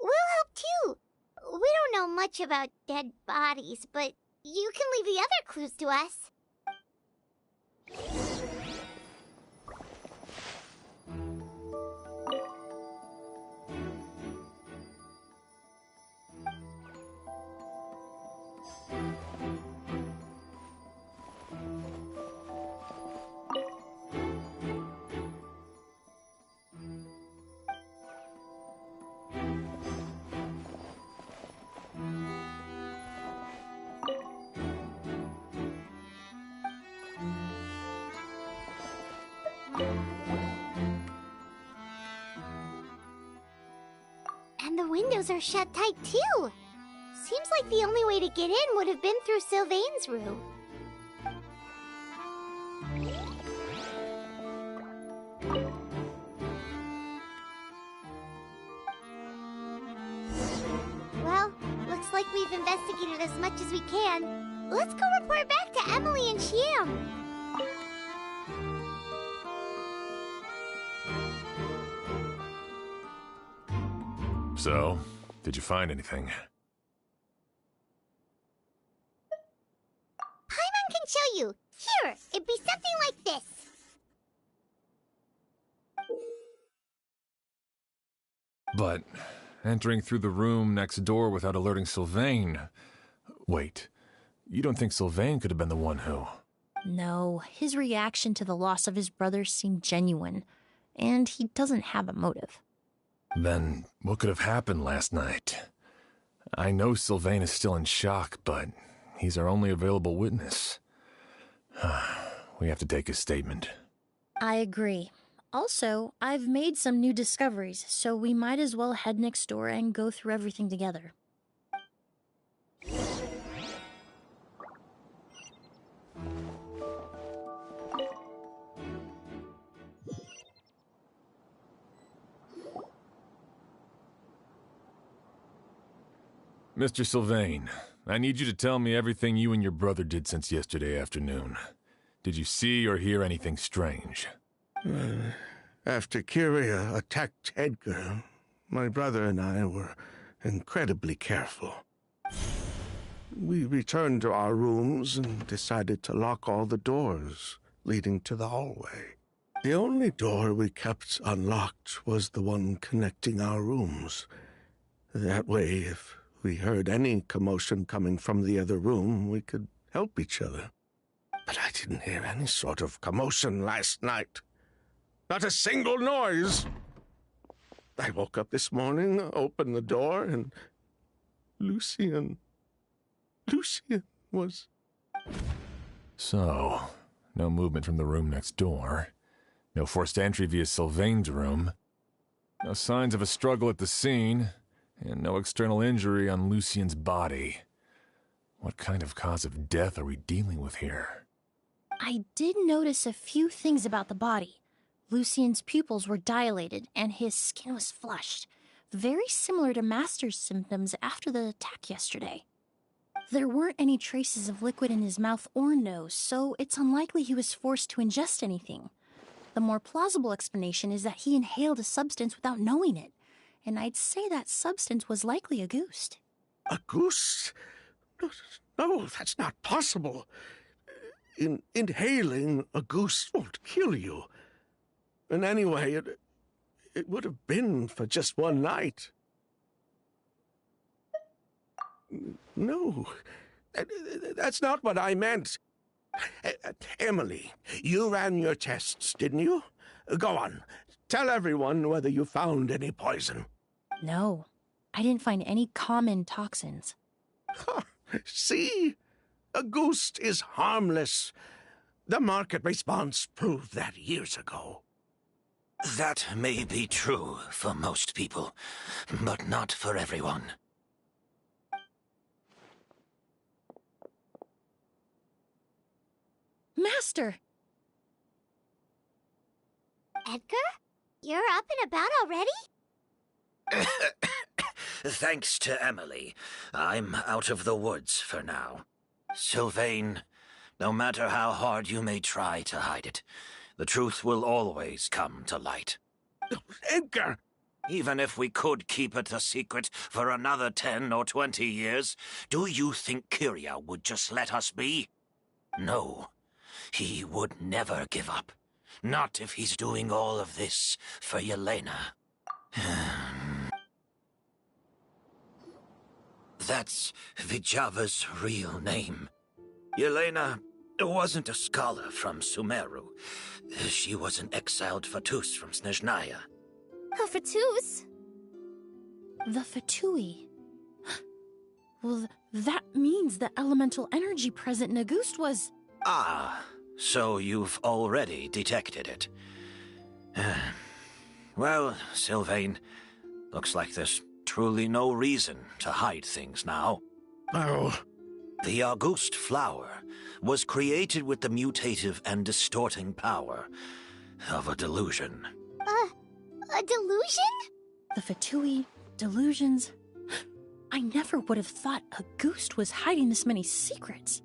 We'll help too. We don't know much about dead bodies, but you can leave the other clues to us. the windows are shut tight too. Seems like the only way to get in would have been through Sylvain's room. Well, looks like we've investigated as much as we can. Let's go report back to Emilie and Shiam. So, did you find anything? Paimon can show you. Here, it'd be something like this. But entering through the room next door without alerting Sylvain... Wait, you don't think Sylvain could have been the one who... No, his reaction to the loss of his brother seemed genuine, and he doesn't have a motive. Then what could have happened last night? I know Sylvain is still in shock, but he's our only available witness. We have to take his statement. I agree. Also, I've made some new discoveries, so we might as well head next door and go through everything together. Mr. Sylvain, I need you to tell me everything you and your brother did since yesterday afternoon. Did you see or hear anything strange? After Kyria attacked Edgar, my brother and I were incredibly careful. We returned to our rooms and decided to lock all the doors leading to the hallway. The only door we kept unlocked was the one connecting our rooms. That way, if we heard any commotion coming from the other room, we could help each other. But I didn't hear any sort of commotion last night. Not a single noise. I woke up this morning, opened the door, and Lucian was... So, no movement from the room next door. No forced entry via Sylvain's room. No signs of a struggle at the scene. And no external injury on Lucian's body. What kind of cause of death are we dealing with here? I did notice a few things about the body. Lucian's pupils were dilated, and his skin was flushed. Very similar to Master's symptoms after the attack yesterday. There weren't any traces of liquid in his mouth or nose, so it's unlikely he was forced to ingest anything. The more plausible explanation is that he inhaled a substance without knowing it. And I'd say that substance was likely a goose. A goose? No, that's not possible. Inhaling a goose won't kill you. And anyway, it would have been for just one night. No, that's not what I meant. Emilie, you ran your tests, didn't you? Go on. Tell everyone whether you found any poison. No, I didn't find any common toxins. See? A goose is harmless. The market response proved that years ago. That may be true for most people, but not for everyone. Master! Edgar? You're up and about already? Thanks to Emilie, I'm out of the woods for now. Sylvain, no matter how hard you may try to hide it, the truth will always come to light. Edgar! Even if we could keep it a secret for another 10 or 20 years, do you think Kyria would just let us be? No, he would never give up. Not if he's doing all of this for Yelena. That's Vijava's real name. Yelena wasn't a scholar from Sumeru. She was an exiled Fatus from Snezhnaya. A Fatus? The Fatui. Well, that means the elemental energy present in Auguste was... Ah, so you've already detected it. Well, Sylvain, looks like there's truly no reason to hide things now. Oh, The August Flower was created with the mutative and distorting power of a delusion. A delusion? The Fatui, delusions. I never would have thought Auguste was hiding this many secrets.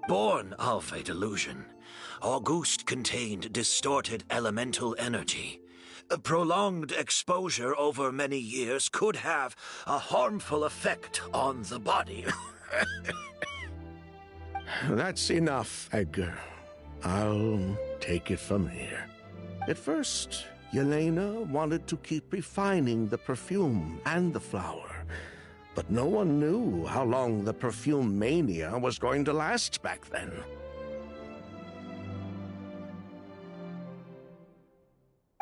Born of a delusion, Auguste contained distorted elemental energy. A prolonged exposure over many years could have a harmful effect on the body. that's enough, Edgar. I'll take it from here. At first, Yelena wanted to keep refining the perfume and the flower, but no one knew how long the perfume mania was going to last back then.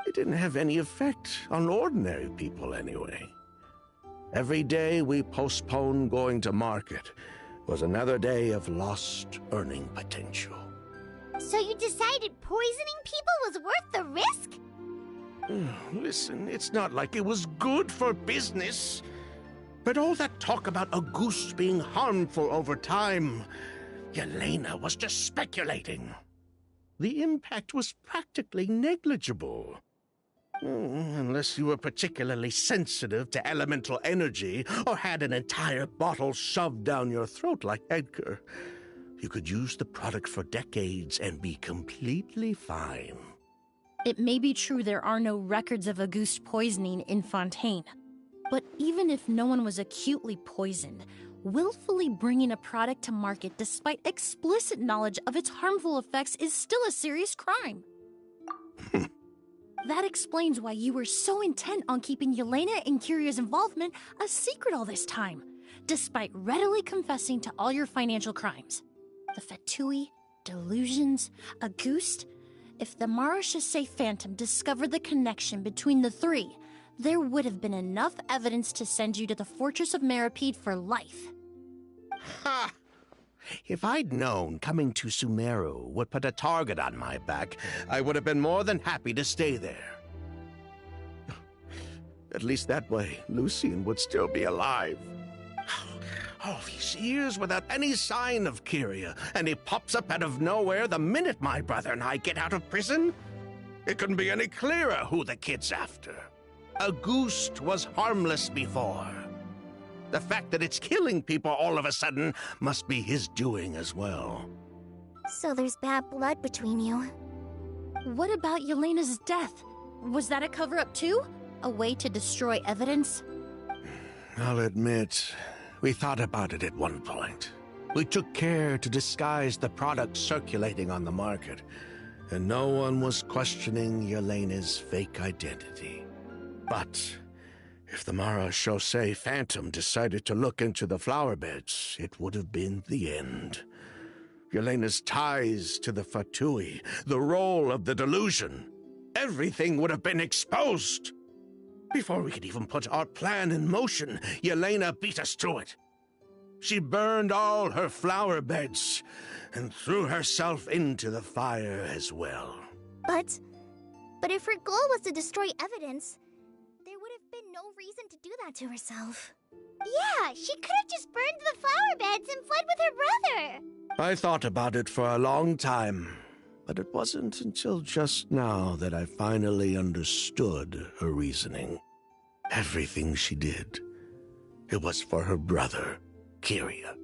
It didn't have any effect on ordinary people anyway. Every day we postponed going to market was another day of lost earning potential. So you decided poisoning people was worth the risk? Listen, it's not like it was good for business. But all that talk about Auguste being harmful over time, Yelena was just speculating. The impact was practically negligible. Unless you were particularly sensitive to elemental energy or had an entire bottle shoved down your throat like Edgar. You could use the product for decades and be completely fine. It may be true there are no records of Auguste poisoning in Fontaine. But even if no one was acutely poisoned, willfully bringing a product to market despite explicit knowledge of its harmful effects is still a serious crime. That explains why you were so intent on keeping Yelena and Kyria's involvement a secret all this time, despite readily confessing to all your financial crimes. The Fatui, delusions, Auguste. If the Marechaussee Phantom discovered the connection between the three, there would have been enough evidence to send you to the Fortress of Meripede for life. Ha! If I'd known coming to Sumeru would put a target on my back, I would have been more than happy to stay there. At least that way, Lucien would still be alive. All these years without any sign of Kyria, and he pops up out of nowhere the minute my brother and I get out of prison? It couldn't be any clearer who the kid's after. Auguste was harmless before. The fact that it's killing people all of a sudden must be his doing as well. So there's bad blood between you. What about Yelena's death? Was that a cover-up too? A way to destroy evidence? I'll admit, we thought about it at one point. We took care to disguise the product circulating on the market, and no one was questioning Yelena's fake identity. But if the Marechaussee Phantom decided to look into the flower beds, it would have been the end. Yelena's ties to the Fatui, the role of the delusion, everything would have been exposed. Before we could even put our plan in motion, Yelena beat us to it. She burned all her flower beds and threw herself into the fire as well. But if her goal was to destroy evidence, there would have been no reason to do that to herself. Yeah, she could have just burned the flower beds and fled with her brother. I thought about it for a long time, but it wasn't until just now that I finally understood her reasoning. Everything she did, it was for her brother, Kyria.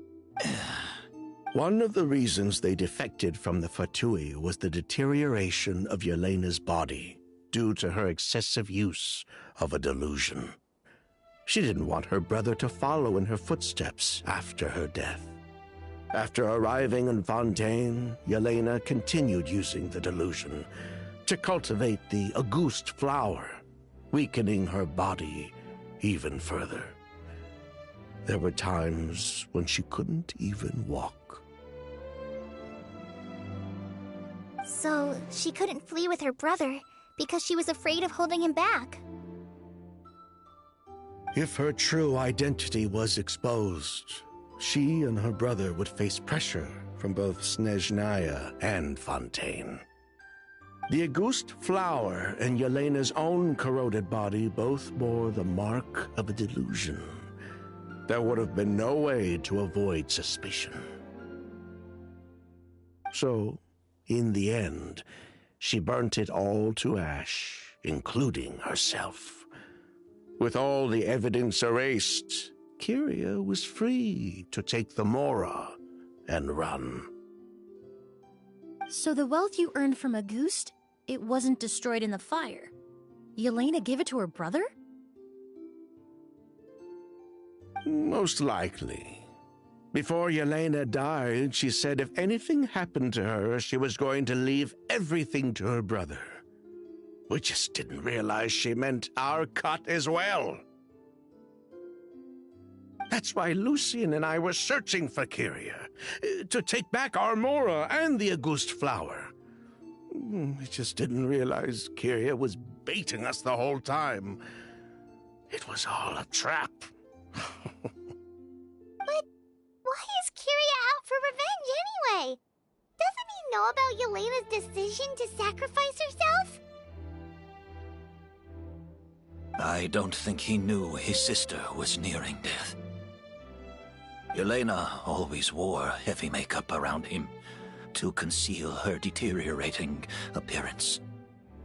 One of the reasons they defected from the Fatui was the deterioration of Yelena's body due to her excessive use of a delusion. She didn't want her brother to follow in her footsteps after her death. After arriving in Fontaine, Yelena continued using the delusion to cultivate the Auguste flower, weakening her body even further. There were times when she couldn't even walk. So she couldn't flee with her brother because she was afraid of holding him back. If her true identity was exposed, she and her brother would face pressure from both Snezhnaya and Fontaine. The Auguste flower and Yelena's own corroded body both bore the mark of a delusion. There would have been no way to avoid suspicion. So, in the end, she burnt it all to ash, including herself. With all the evidence erased, Kyria was free to take the Mora and run. So the wealth you earned from Auguste, it wasn't destroyed in the fire. Yelena gave it to her brother? Most likely. Before Yelena died, she said if anything happened to her, she was going to leave everything to her brother. We just didn't realize she meant our cut as well. That's why Lucien and I were searching for Kyria, to take back our Mora and the Auguste flower. We just didn't realize Kyria was baiting us the whole time. It was all a trap. But why is Kyria out for revenge anyway? Doesn't he know about Yelena's decision to sacrifice herself? I don't think he knew his sister was nearing death. Yelena always wore heavy makeup around him to conceal her deteriorating appearance.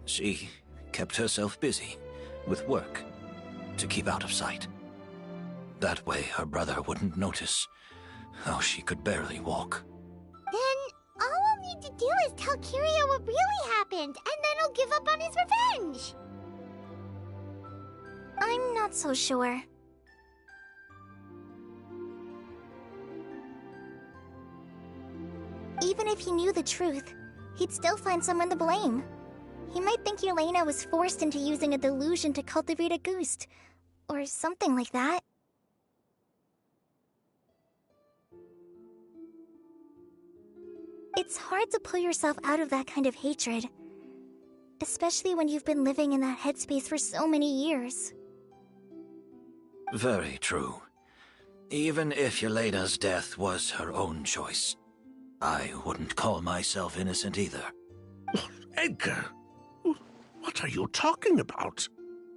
She kept herself busy with work to keep out of sight. That way her brother wouldn't notice how she could barely walk. Then all I'll need to do is tell Kyria what really happened, and then he'll give up on his revenge. I'm not so sure. Even if he knew the truth, he'd still find someone to blame. He might think Yelena was forced into using a delusion to cultivate a Auguste, or something like that. It's hard to pull yourself out of that kind of hatred, especially when you've been living in that headspace for so many years. Very true. Even if Yelena's death was her own choice, I wouldn't call myself innocent either. Edgar, what are you talking about?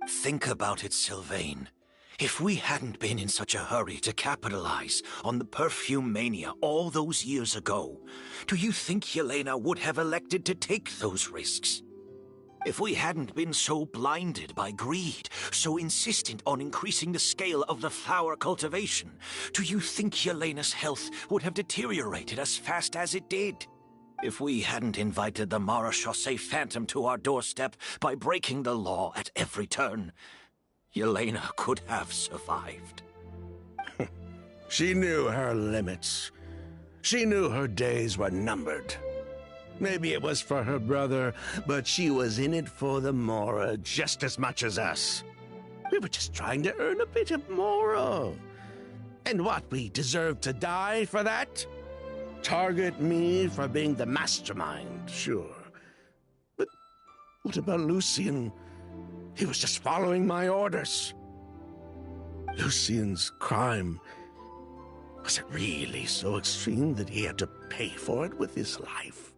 Think about it, Sylvain. If we hadn't been in such a hurry to capitalize on the perfume mania all those years ago, do you think Yelena would have elected to take those risks? If we hadn't been so blinded by greed, so insistent on increasing the scale of the flower cultivation, do you think Yelena's health would have deteriorated as fast as it did? If we hadn't invited the Marechaussee Phantom to our doorstep by breaking the law at every turn, Yelena could have survived. She knew her limits. She knew her days were numbered. Maybe it was for her brother, but she was in it for the Mora just as much as us. We were just trying to earn a bit of Mora. And what, we deserve to die for that? Target me for being the mastermind, sure. But what about Lucien? He was just following my orders. Lucien's crime, was it really so extreme that he had to pay for it with his life?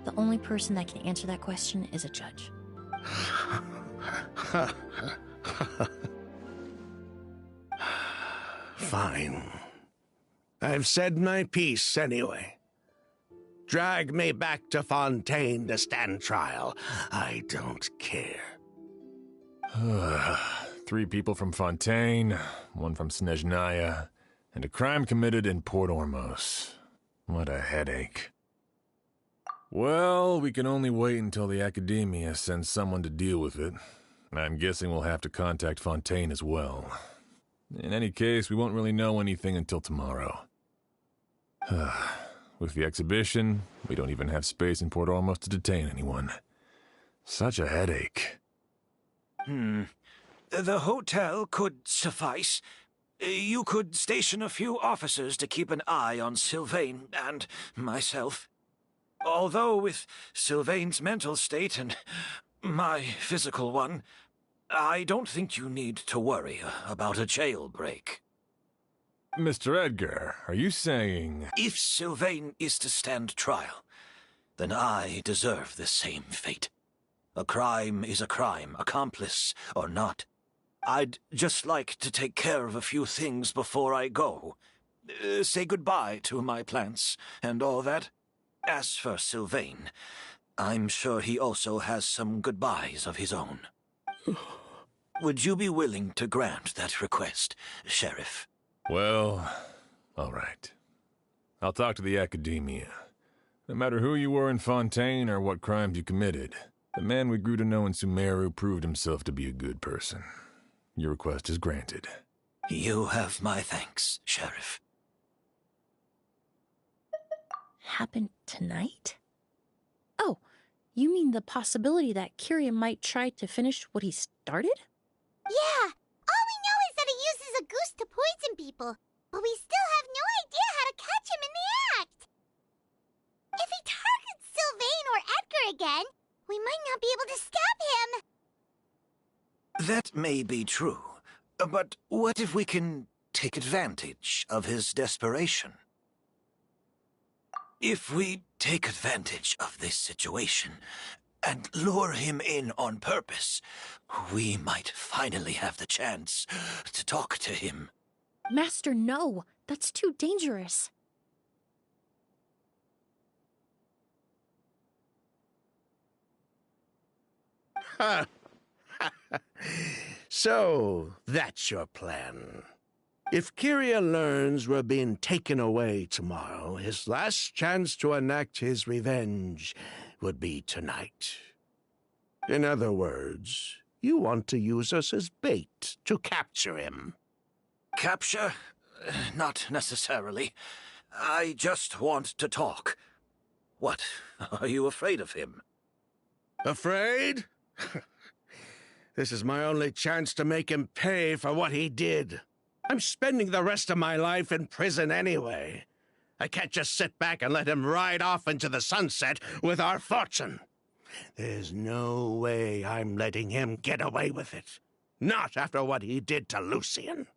The only person that can answer that question is a judge. Fine. I've said my piece anyway. Drag me back to Fontaine to stand trial. I don't care. 3 people from Fontaine, 1 from Snezhnaya, and a crime committed in Port Ormos. What a headache. Well, we can only wait until the Academia sends someone to deal with it. I'm guessing we'll have to contact Fontaine as well. In any case, we won't really know anything until tomorrow. With the exhibition, we don't even have space in Port Ormos to detain anyone. Such a headache. The hotel could suffice. You could station a few officers to keep an eye on Sylvain and myself. Although with Sylvain's mental state and my physical one, I don't think you need to worry about a jailbreak. Mr. Edgar, are you saying... If Sylvain is to stand trial, then I deserve the same fate. A crime is a crime, accomplice or not. I'd just like to take care of a few things before I go. Say goodbye to my plants and all that. As for Sylvain, I'm sure he also has some goodbyes of his own. Would you be willing to grant that request, Sheriff? Well, all right. I'll talk to the Academia. No matter who you were in Fontaine or what crimes you committed, the man we grew to know in Sumeru proved himself to be a good person. Your request is granted. You have my thanks, Sheriff. Happened tonight? Oh, you mean the possibility that Kiria might try to finish what he started? Yeah, all we know is that he uses a goose to poison people, but we still have no idea how to catch him in the act. If he targets Sylvain or Edgar again, we might not be able to stop him. That may be true, but what if we can take advantage of his desperation? If we take advantage of this situation and lure him in on purpose, we might finally have the chance to talk to him. Master, no. That's too dangerous. So, that's your plan. If Kiria learns we're being taken away tomorrow, his last chance to enact his revenge would be tonight. In other words, you want to use us as bait to capture him. Capture? Not necessarily. I just want to talk. What? Are you afraid of him? Afraid? This is my only chance to make him pay for what he did. I'm spending the rest of my life in prison anyway. I can't just sit back and let him ride off into the sunset with our fortune. There's no way I'm letting him get away with it. Not after what he did to Lucian.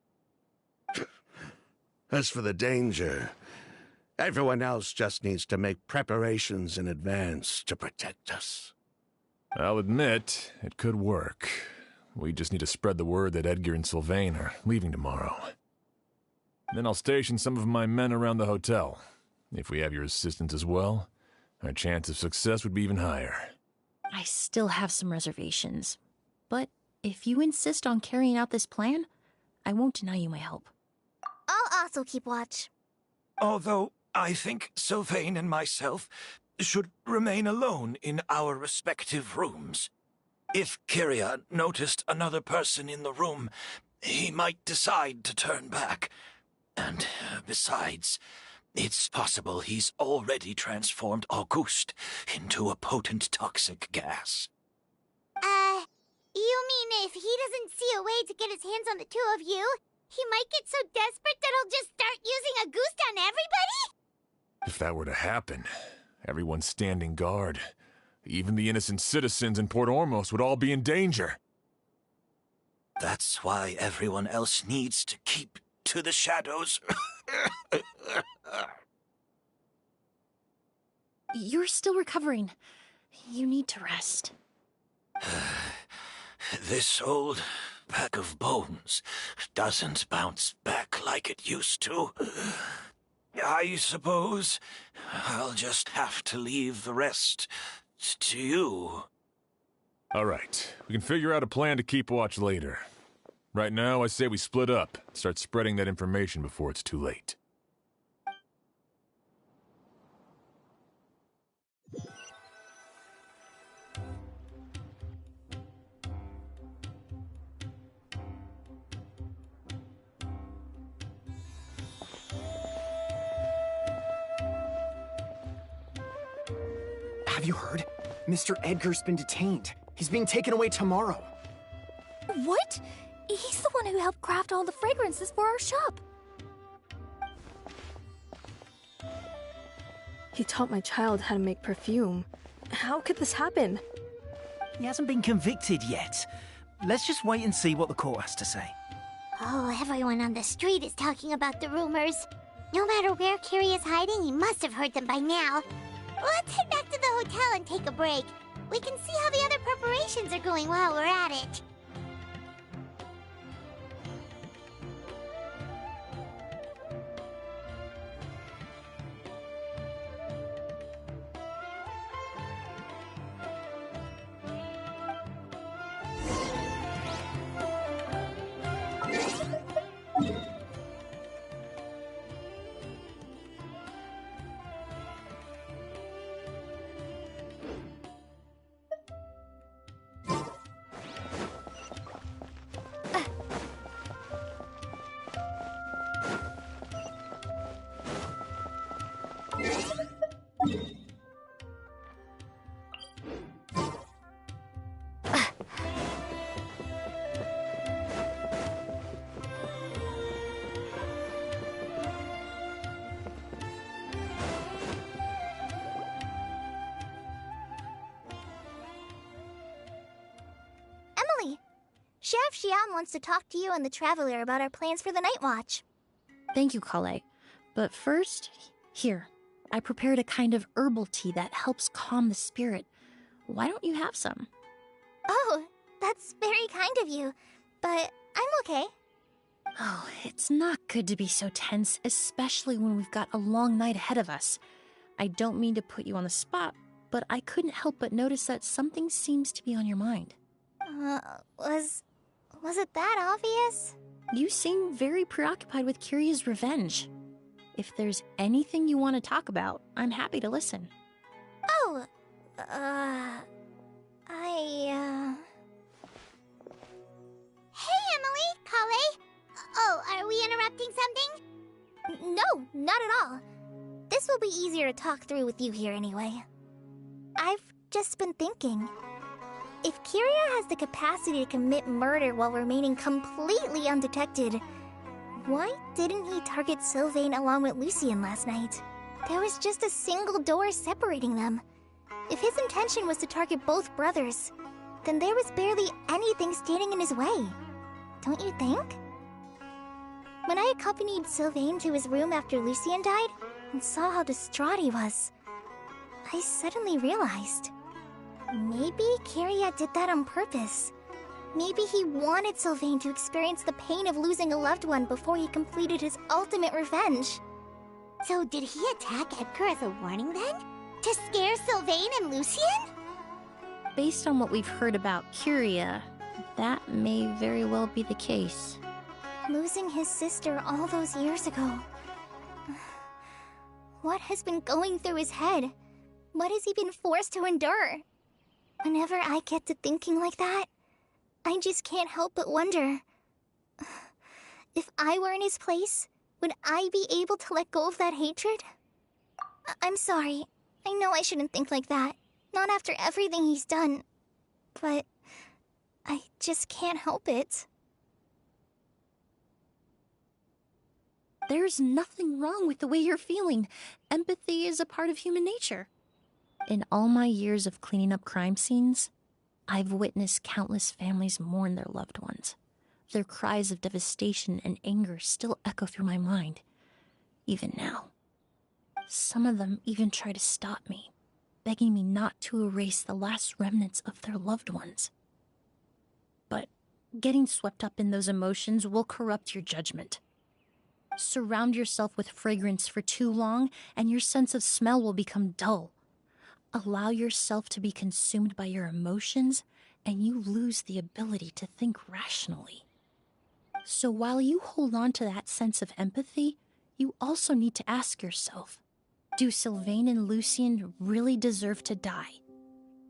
As for the danger, everyone else just needs to make preparations in advance to protect us. I'll admit, it could work. We just need to spread the word that Edgar and Sylvain are leaving tomorrow. Then I'll station some of my men around the hotel. If we have your assistance as well, our chance of success would be even higher. I still have some reservations. But if you insist on carrying out this plan, I won't deny you my help. I'll also keep watch. Although I think Sylvain and myself should remain alone in our respective rooms. If Kiria noticed another person in the room, he might decide to turn back. And besides, it's possible he's already transformed Auguste into a potent toxic gas. You mean if he doesn't see a way to get his hands on the two of you, he might get so desperate that he'll just start using a goose on everybody? If that were to happen, everyone standing guard, even the innocent citizens in Port Ormos would all be in danger. That's why everyone else needs to keep to the shadows. You're still recovering. You need to rest. This old bag of bones doesn't bounce back like it used to. I suppose I'll just have to leave the rest to you. All right, we can figure out a plan to keep watch later. Right now, I say we split up, start spreading that information before it's too late. Have you heard? Mr. Edgar's been detained. He's being taken away tomorrow. What? He's the one who helped craft all the fragrances for our shop. He taught my child how to make perfume. How could this happen? He hasn't been convicted yet. Let's just wait and see what the court has to say. Oh, everyone on the street is talking about the rumors. No matter where Kiri is hiding, he must have heard them by now. Let's head back to the hotel and take a break. We can see how the other preparations are going while we're at it. Emilie, Chef Xian wants to talk to you and the Traveler about our plans for the Night Watch. Thank you, Kale. But first, here, I prepared a kind of herbal tea that helps calm the spirit. Why don't you have some? Oh, that's very kind of you, but I'm okay. Oh, it's not good to be so tense, especially when we've got a long night ahead of us. I don't mean to put you on the spot, but I couldn't help but notice that something seems to be on your mind. Was it that obvious? You seem very preoccupied with Kiria's revenge. If there's anything you want to talk about, I'm happy to listen. Oh, Hey, Emilie, Kale. Oh, are we interrupting something? No, not at all. This will be easier to talk through with you here anyway. I've just been thinking. If Kiria has the capacity to commit murder while remaining completely undetected, why didn't he target Sylvain along with Lucien last night? There was just a single door separating them. If his intention was to target both brothers, then there was barely anything standing in his way. Don't you think? When I accompanied Sylvain to his room after Lucien died, and saw how distraught he was, I suddenly realized. Maybe Kiria did that on purpose. Maybe he wanted Sylvain to experience the pain of losing a loved one before he completed his ultimate revenge. So did he attack Edgar as a warning then? To scare Sylvain and Lucien? Based on what we've heard about Kiria, that may very well be the case. Losing his sister all those years ago. What has been going through his head? What has he been forced to endure? Whenever I get to thinking like that, I just can't help but wonder. If I were in his place, would I be able to let go of that hatred? I'm sorry. I know I shouldn't think like that. Not after everything he's done. But I just can't help it. There's nothing wrong with the way you're feeling. Empathy is a part of human nature. In all my years of cleaning up crime scenes, I've witnessed countless families mourn their loved ones. Their cries of devastation and anger still echo through my mind, even now. Some of them even try to stop me, begging me not to erase the last remnants of their loved ones. But getting swept up in those emotions will corrupt your judgment. Surround yourself with fragrance for too long, and your sense of smell will become dull. Allow yourself to be consumed by your emotions, and you lose the ability to think rationally. So while you hold on to that sense of empathy, you also need to ask yourself, do Sylvain and Lucien really deserve to die?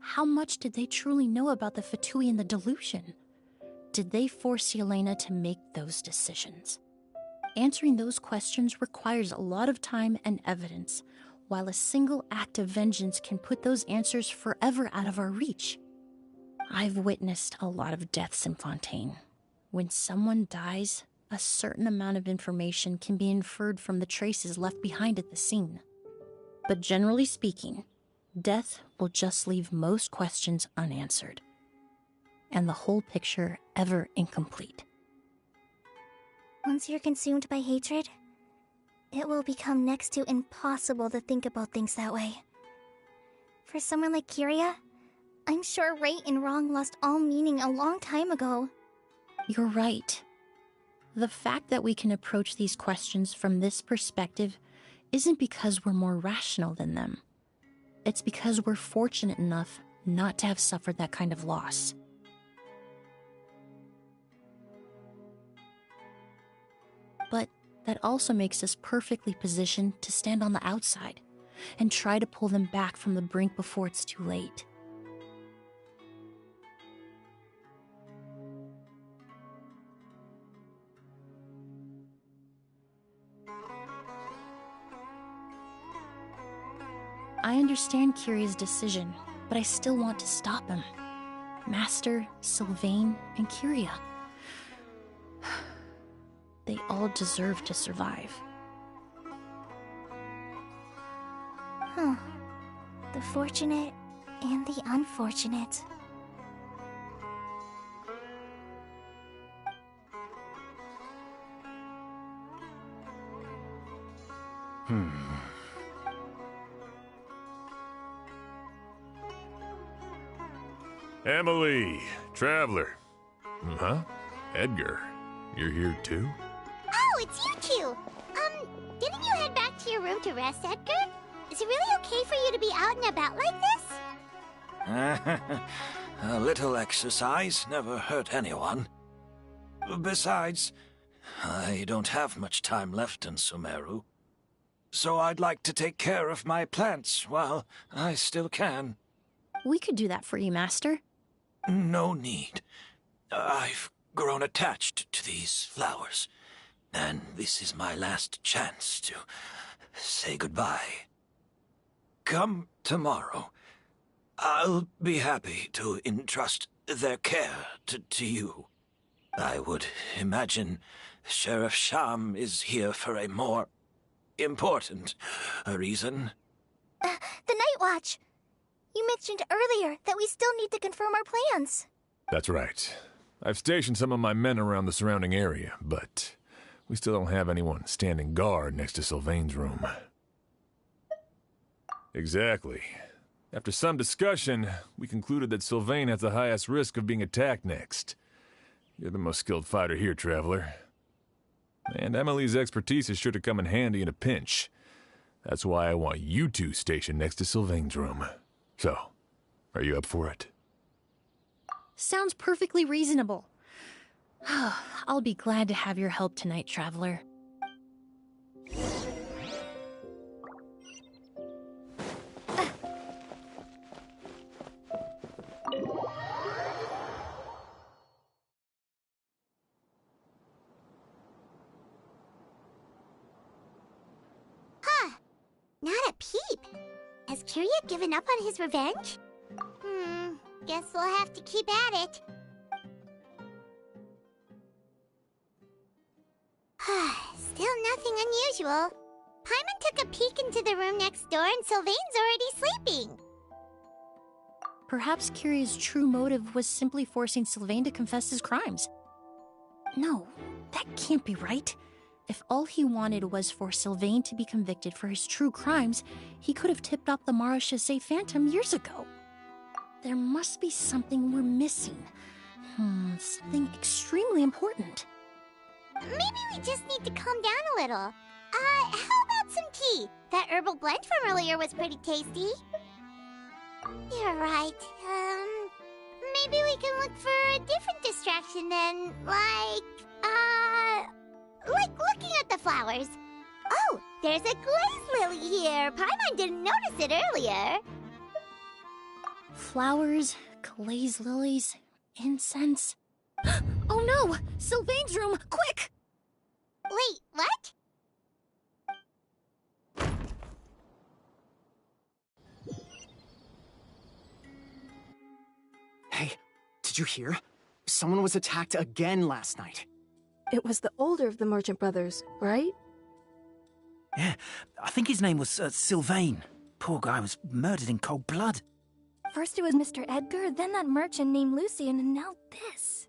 How much did they truly know about the Fatui and the delusion? Did they force Yelena to make those decisions? Answering those questions requires a lot of time and evidence, while a single act of vengeance can put those answers forever out of our reach. I've witnessed a lot of deaths in Fontaine. When someone dies, a certain amount of information can be inferred from the traces left behind at the scene. But generally speaking, death will just leave most questions unanswered, and the whole picture ever incomplete. Once you're consumed by hatred, it will become next to impossible to think about things that way. For someone like Kyria, I'm sure right and wrong lost all meaning a long time ago. You're right. The fact that we can approach these questions from this perspective isn't because we're more rational than them. It's because we're fortunate enough not to have suffered that kind of loss. But that also makes us perfectly positioned to stand on the outside and try to pull them back from the brink before it's too late. I understand Kyria's decision, but I still want to stop him. Master, Sylvain, and Kyria. They all deserve to survive. The fortunate and the unfortunate. Emilie, Traveler. Huh? Edgar, you're here too? Oh, it's you two! Didn't you head back to your room to rest, Edgar? Is it really okay for you to be out and about like this? A little exercise never hurt anyone. Besides, I don't have much time left in Sumeru. So I'd like to take care of my plants while I still can. We could do that for you, Master. No need. I've grown attached to these flowers, and this is my last chance to say goodbye. Come tomorrow. I'll be happy to entrust their care to you. I would imagine Sheriff Sham is here for a more important reason. The Night Watch! You mentioned earlier that we still need to confirm our plans. That's right. I've stationed some of my men around the surrounding area, but we still don't have anyone standing guard next to Sylvain's room. Exactly. After some discussion, we concluded that Sylvain has the highest risk of being attacked next. You're the most skilled fighter here, Traveler. And Emilie's expertise is sure to come in handy in a pinch. That's why I want you two stationed next to Sylvain's room. So, are you up for it? Sounds perfectly reasonable. I'll be glad to have your help tonight, Traveler. Not a peep. Has Kyria given up on his revenge? Guess we'll have to keep at it. Still nothing unusual. Paimon took a peek into the room next door and Sylvain's already sleeping. Perhaps Kyria's true motive was simply forcing Sylvain to confess his crimes. No, that can't be right. If all he wanted was for Sylvain to be convicted for his true crimes, he could have tipped off the Marechaussee Phantom years ago. There must be something we're missing. Something extremely important. Maybe we just need to calm down a little. How about some tea? That herbal blend from earlier was pretty tasty. You're right. Maybe we can look for a different distraction then, like looking at the flowers. Oh, there's a glaze lily here. Paimon didn't notice it earlier. Flowers, glaze lilies, incense. Oh no! Sylvain's room! Quick! Wait, what? Hey, did you hear? Someone was attacked again last night. It was the older of the merchant brothers, right? Yeah, I think his name was Sylvain. Poor guy was murdered in cold blood. First it was Mr. Edgar, then that merchant named Lucian, and now this.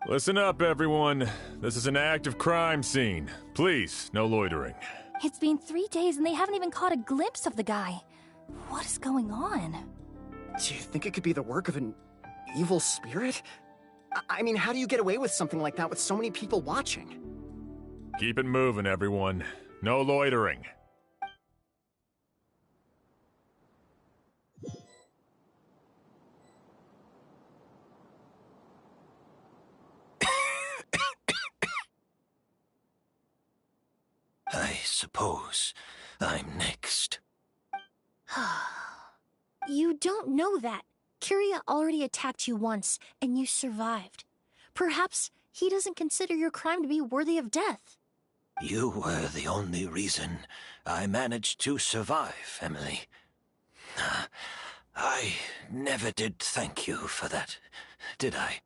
Listen up, everyone. This is an active crime scene. Please, no loitering. It's been 3 days and they haven't even caught a glimpse of the guy. What is going on? Do you think it could be the work of an evil spirit? I mean, how do you get away with something like that with so many people watching? Keep it moving, everyone. No loitering. I suppose I'm next. You don't know that. Kyria already attacked you once, and you survived. Perhaps he doesn't consider your crime to be worthy of death. You were the only reason I managed to survive, Emilie. I never did thank you for that, did I?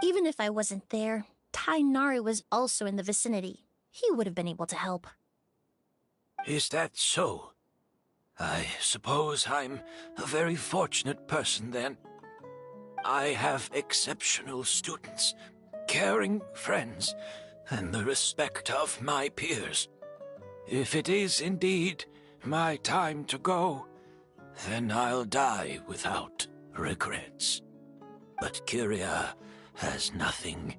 Even if I wasn't there, Tainari was also in the vicinity. He would have been able to help. Is that so? I suppose I'm a very fortunate person, then. I have exceptional students, caring friends, and the respect of my peers. If it is indeed my time to go, then I'll die without regrets. But Kyria has nothing.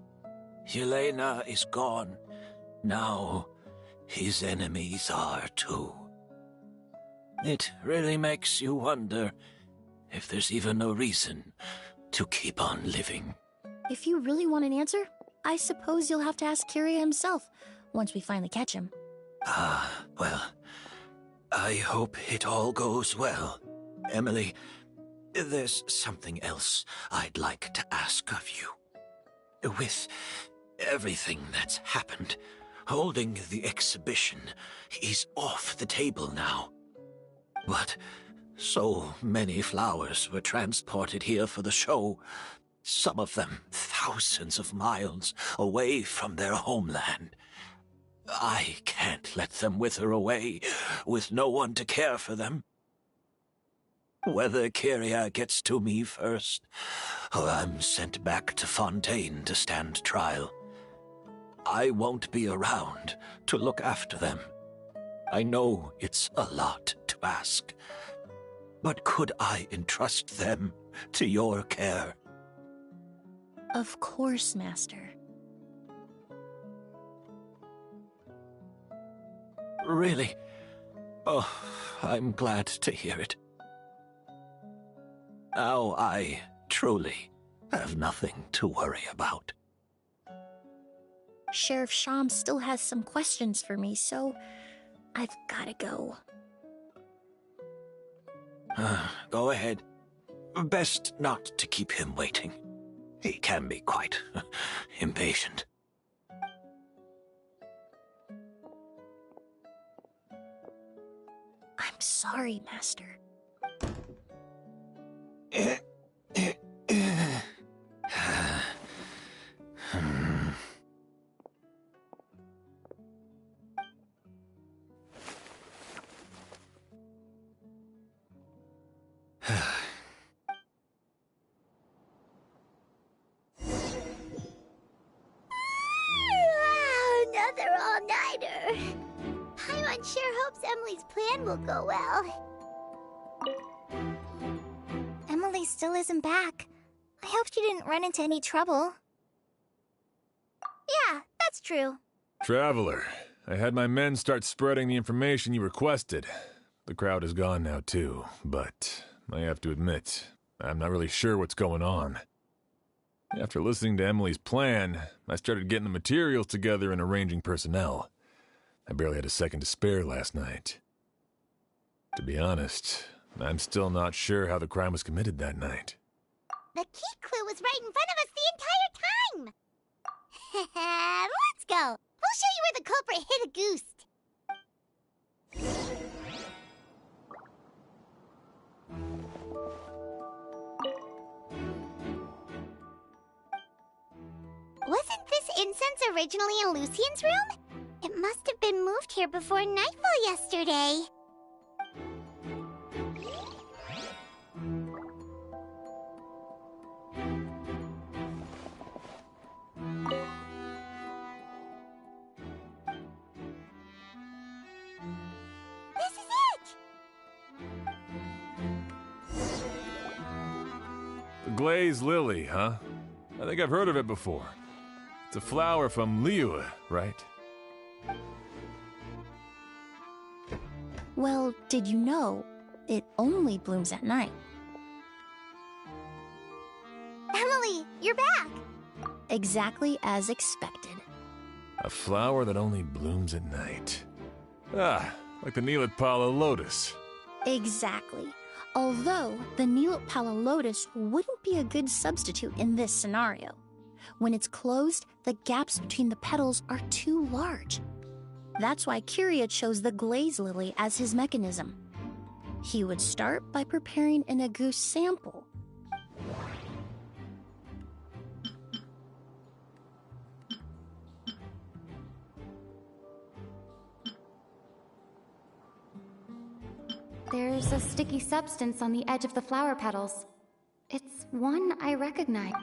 Yelena is gone. Now, his enemies are too. It really makes you wonder if there's even a reason to keep on living. If you really want an answer, I suppose you'll have to ask Kyria himself, once we finally catch him. Well, I hope it all goes well. Emilie, there's something else I'd like to ask of you. With everything that's happened, holding the exhibition is off the table now. But so many flowers were transported here for the show, some of them thousands of miles away from their homeland. I can't let them wither away with no one to care for them. Whether Kyria gets to me first, or I'm sent back to Fontaine to stand trial, I won't be around to look after them. I know it's a lot to ask, but could I entrust them to your care? Of course, Master. Really? Oh, I'm glad to hear it. Now I truly have nothing to worry about. Sheriff Sham still has some questions for me, so I've gotta go. Go ahead. Best not to keep him waiting. He can be quite impatient. I'm sorry, Master. Another all-nighter. Paimon sure hopes Emilie's plan will go well. Emilie still isn't back. I hope she didn't run into any trouble. Yeah, that's true. Traveler, I had my men start spreading the information you requested. The crowd is gone now, too, but I have to admit, I'm not really sure what's going on. After listening to Emilie's plan, I started getting the materials together and arranging personnel. I barely had a second to spare last night. To be honest, I'm still not sure how the crime was committed that night. The key clue was right in front of us the entire time! Let's go! We'll show you where the culprit hid a goose. Wasn't this incense originally in Lucien's room? It must have been moved here before nightfall yesterday. glaze lily, huh? I think I've heard of it before. It's a flower from Liyue, right? Well, did you know it only blooms at night? Emilie, you're back! Exactly as expected. A flower that only blooms at night. Ah, like the Neelitpala lotus. Exactly. Although the Neelitpala lotus wouldn't be a good substitute in this scenario. When it's closed, the gaps between the petals are too large. That's why Kiria chose the glaze lily as his mechanism. He would start by preparing an agouti sample. There's a sticky substance on the edge of the flower petals. It's one I recognize.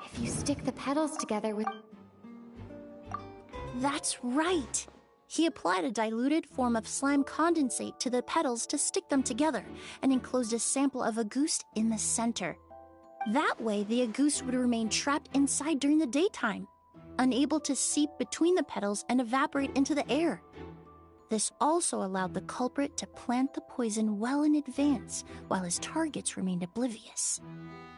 If you stick the petals together with... That's right! He applied a diluted form of slime condensate to the petals to stick them together and enclosed a sample of agouti in the center. That way, the agouti would remain trapped inside during the daytime, unable to seep between the petals and evaporate into the air. This also allowed the culprit to plant the poison well in advance, while his targets remained oblivious.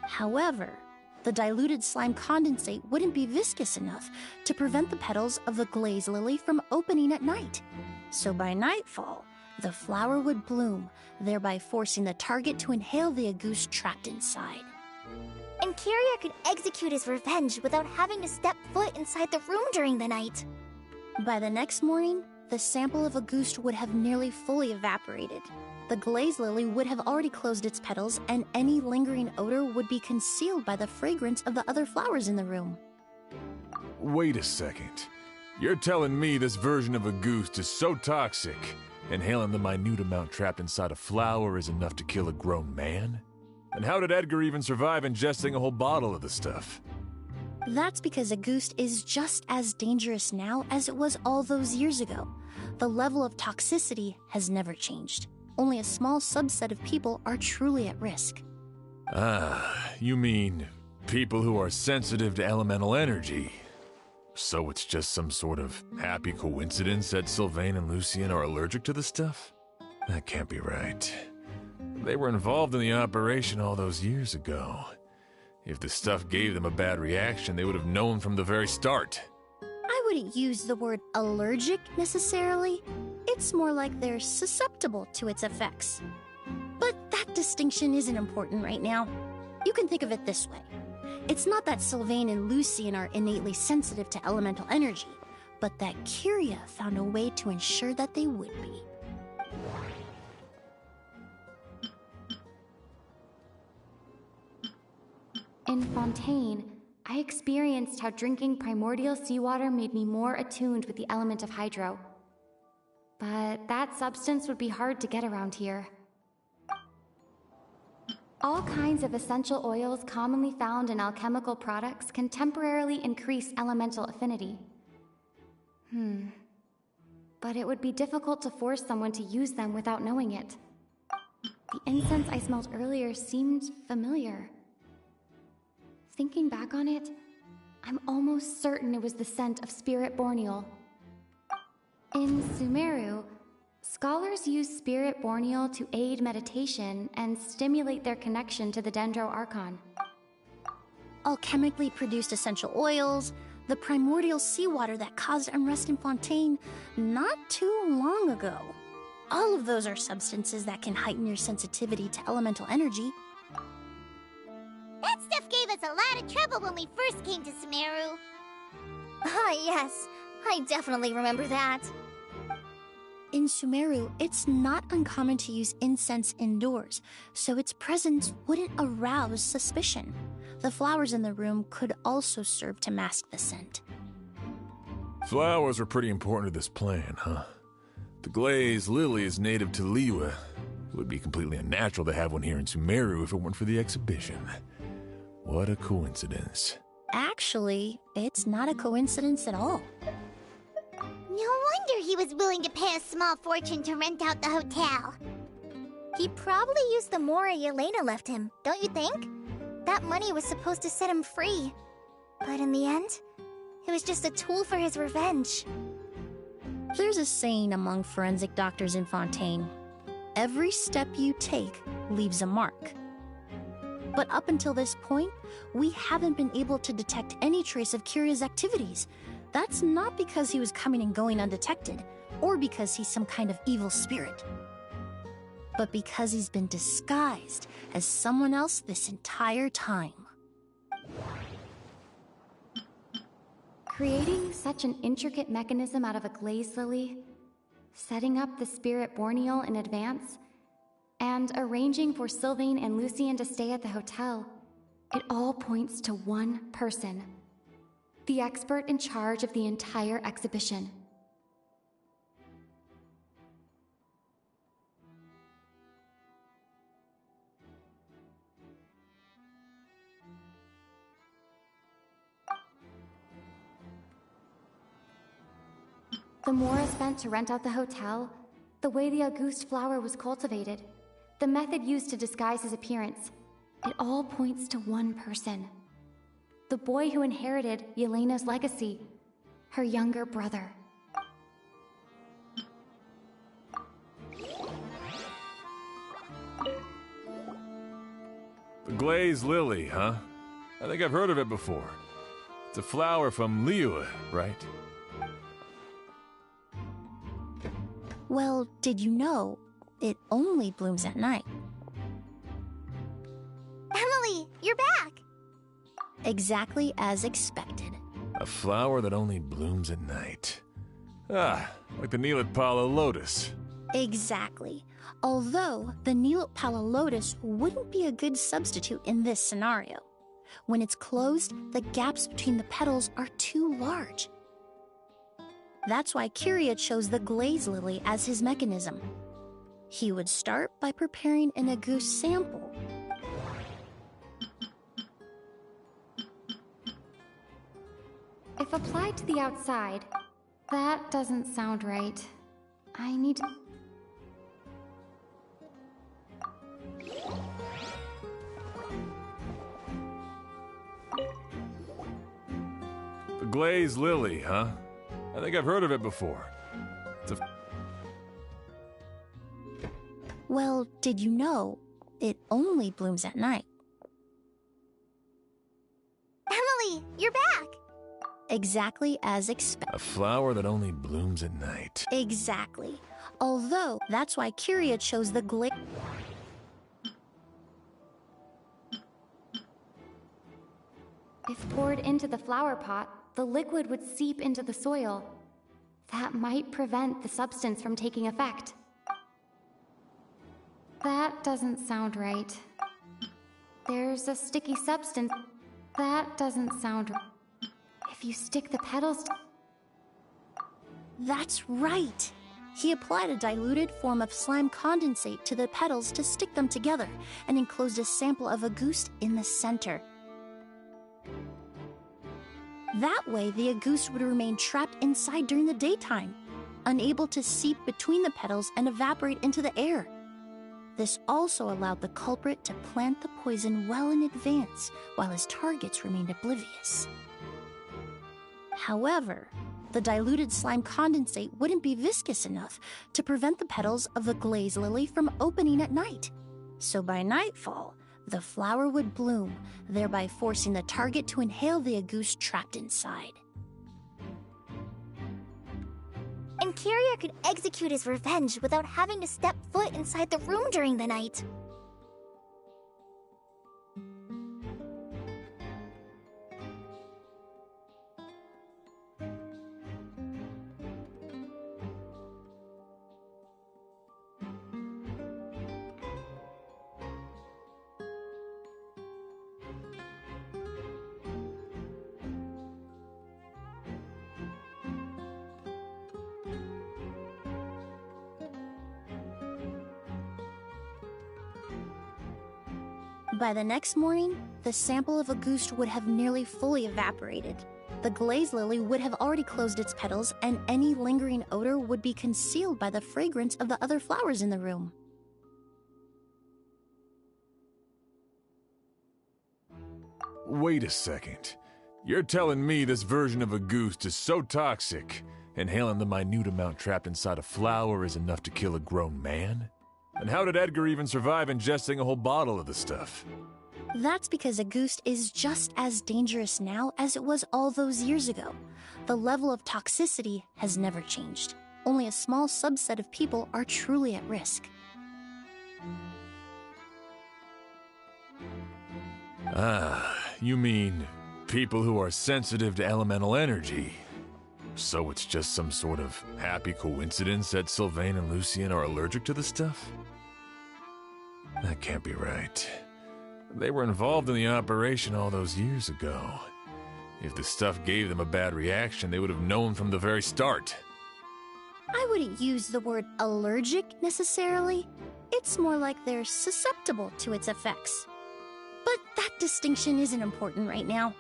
However, the diluted slime condensate wouldn't be viscous enough to prevent the petals of the glaze lily from opening at night. So by nightfall, the flower would bloom, thereby forcing the target to inhale the agouti trapped inside. And Kiria could execute his revenge without having to step foot inside the room during the night. By the next morning, the sample of agouti would have nearly fully evaporated. The glaze lily would have already closed its petals, and any lingering odor would be concealed by the fragrance of the other flowers in the room. Wait a second. You're telling me this version of agouti is so toxic, inhaling the minute amount trapped inside a flower is enough to kill a grown man? And how did Edgar even survive ingesting a whole bottle of the stuff? That's because agouti is just as dangerous now as it was all those years ago. The level of toxicity has never changed. Only a small subset of people are truly at risk. Ah, you mean people who are sensitive to elemental energy. So it's just some sort of happy coincidence that Sylvain and Lucien are allergic to the stuff? That can't be right. They were involved in the operation all those years ago. If the stuff gave them a bad reaction, they would have known from the very start. I wouldn't use the word allergic necessarily. It's more like they're susceptible to its effects. But that distinction isn't important right now. You can think of it this way. It's not that Sylvain and Lucien are innately sensitive to elemental energy, but that Kiria found a way to ensure that they would be. In Fontaine, I experienced how drinking primordial seawater made me more attuned with the element of hydro. But that substance would be hard to get around here. All kinds of essential oils commonly found in alchemical products can temporarily increase elemental affinity. But it would be difficult to force someone to use them without knowing it. The incense I smelled earlier seemed familiar. Thinking back on it, I'm almost certain it was the scent of Spirit Borneal. In Sumeru, scholars use Spirit Borneal to aid meditation and stimulate their connection to the Dendro Archon. Alchemically produced essential oils, the primordial seawater that caused unrest in Fontaine not too long ago. All of those are substances that can heighten your sensitivity to elemental energy. That stuff gave us a lot of trouble when we first came to Sumeru. Ah, yes. I definitely remember that. In Sumeru, it's not uncommon to use incense indoors, so its presence wouldn't arouse suspicion. The flowers in the room could also serve to mask the scent. Flowers were pretty important to this plan, huh? The glaze lily is native to Liyue. It would be completely unnatural to have one here in Sumeru if it weren't for the exhibition. What a coincidence. Actually, it's not a coincidence at all. No wonder he was willing to pay a small fortune to rent out the hotel. He probably used the Mora Yelena left him, don't you think? That money was supposed to set him free. But in the end, it was just a tool for his revenge. There's a saying among forensic doctors in Fontaine. Every step you take leaves a mark. But up until this point, we haven't been able to detect any trace of Kiria's activities. That's not because he was coming and going undetected, or because he's some kind of evil spirit, but because he's been disguised as someone else this entire time. Creating such an intricate mechanism out of a glaze lily, setting up the spirit Borneal in advance, and arranging for Sylvain and Lucien to stay at the hotel, it all points to one person, the expert in charge of the entire exhibition. The Mora spent to rent out the hotel, the way the Auguste flower was cultivated, the method used to disguise his appearance, it all points to one person. The boy who inherited Yelena's legacy, her younger brother. The glazed lily, huh? I think I've heard of it before. It's a flower from Liyue, right? Well, did you know it only blooms at night? Emilie, you're back! Exactly as expected. A flower that only blooms at night. Ah, like the Neelit Pala lotus. Exactly. Although the Neelit Pala lotus wouldn't be a good substitute in this scenario. When it's closed, the gaps between the petals are too large. That's why Kiria chose the glaze lily as his mechanism. He would start by preparing an Auguste sample. If applied to the outside, that doesn't sound right. I need to... The glazed lily, huh? I think I've heard of it before. It's a... Well, did you know it only blooms at night? Emilie, you're back! Exactly as expected. A flower that only blooms at night. Exactly. Although, that's why Kiria chose the glaze... If poured into the flower pot, the liquid would seep into the soil. That might prevent the substance from taking effect. That doesn't sound right. There's a sticky substance. That doesn't sound right. If you stick the petals to... That's right! He applied a diluted form of slime condensate to the petals to stick them together, and enclosed a sample of Auguste in the center. That way, the Auguste would remain trapped inside during the daytime, unable to seep between the petals and evaporate into the air. This also allowed the culprit to plant the poison well in advance, while his targets remained oblivious. However, the diluted slime condensate wouldn't be viscous enough to prevent the petals of the glaze lily from opening at night. So by nightfall, the flower would bloom, thereby forcing the target to inhale the Auguste trapped inside. And Kiria could execute his revenge without having to step foot inside the room during the night. By the next morning, the sample of Auguste would have nearly fully evaporated. The glaze lily would have already closed its petals, and any lingering odor would be concealed by the fragrance of the other flowers in the room. wait a second. You're telling me this version of a goose is so toxic, inhaling the minute amount trapped inside a flower is enough to kill a grown man? And how did Edgar even survive ingesting a whole bottle of the stuff? That's because a goose is just as dangerous now as it was all those years ago. The level of toxicity has never changed. Only a small subset of people are truly at risk. Ah, you mean people who are sensitive to elemental energy. So it's just some sort of happy coincidence that Sylvain and Lucien are allergic to the stuff? That can't be right. They were involved in the operation all those years ago. If the stuff gave them a bad reaction, they would have known from the very start. I wouldn't use the word allergic necessarily. It's more like they're susceptible to its effects. But that distinction isn't important right now.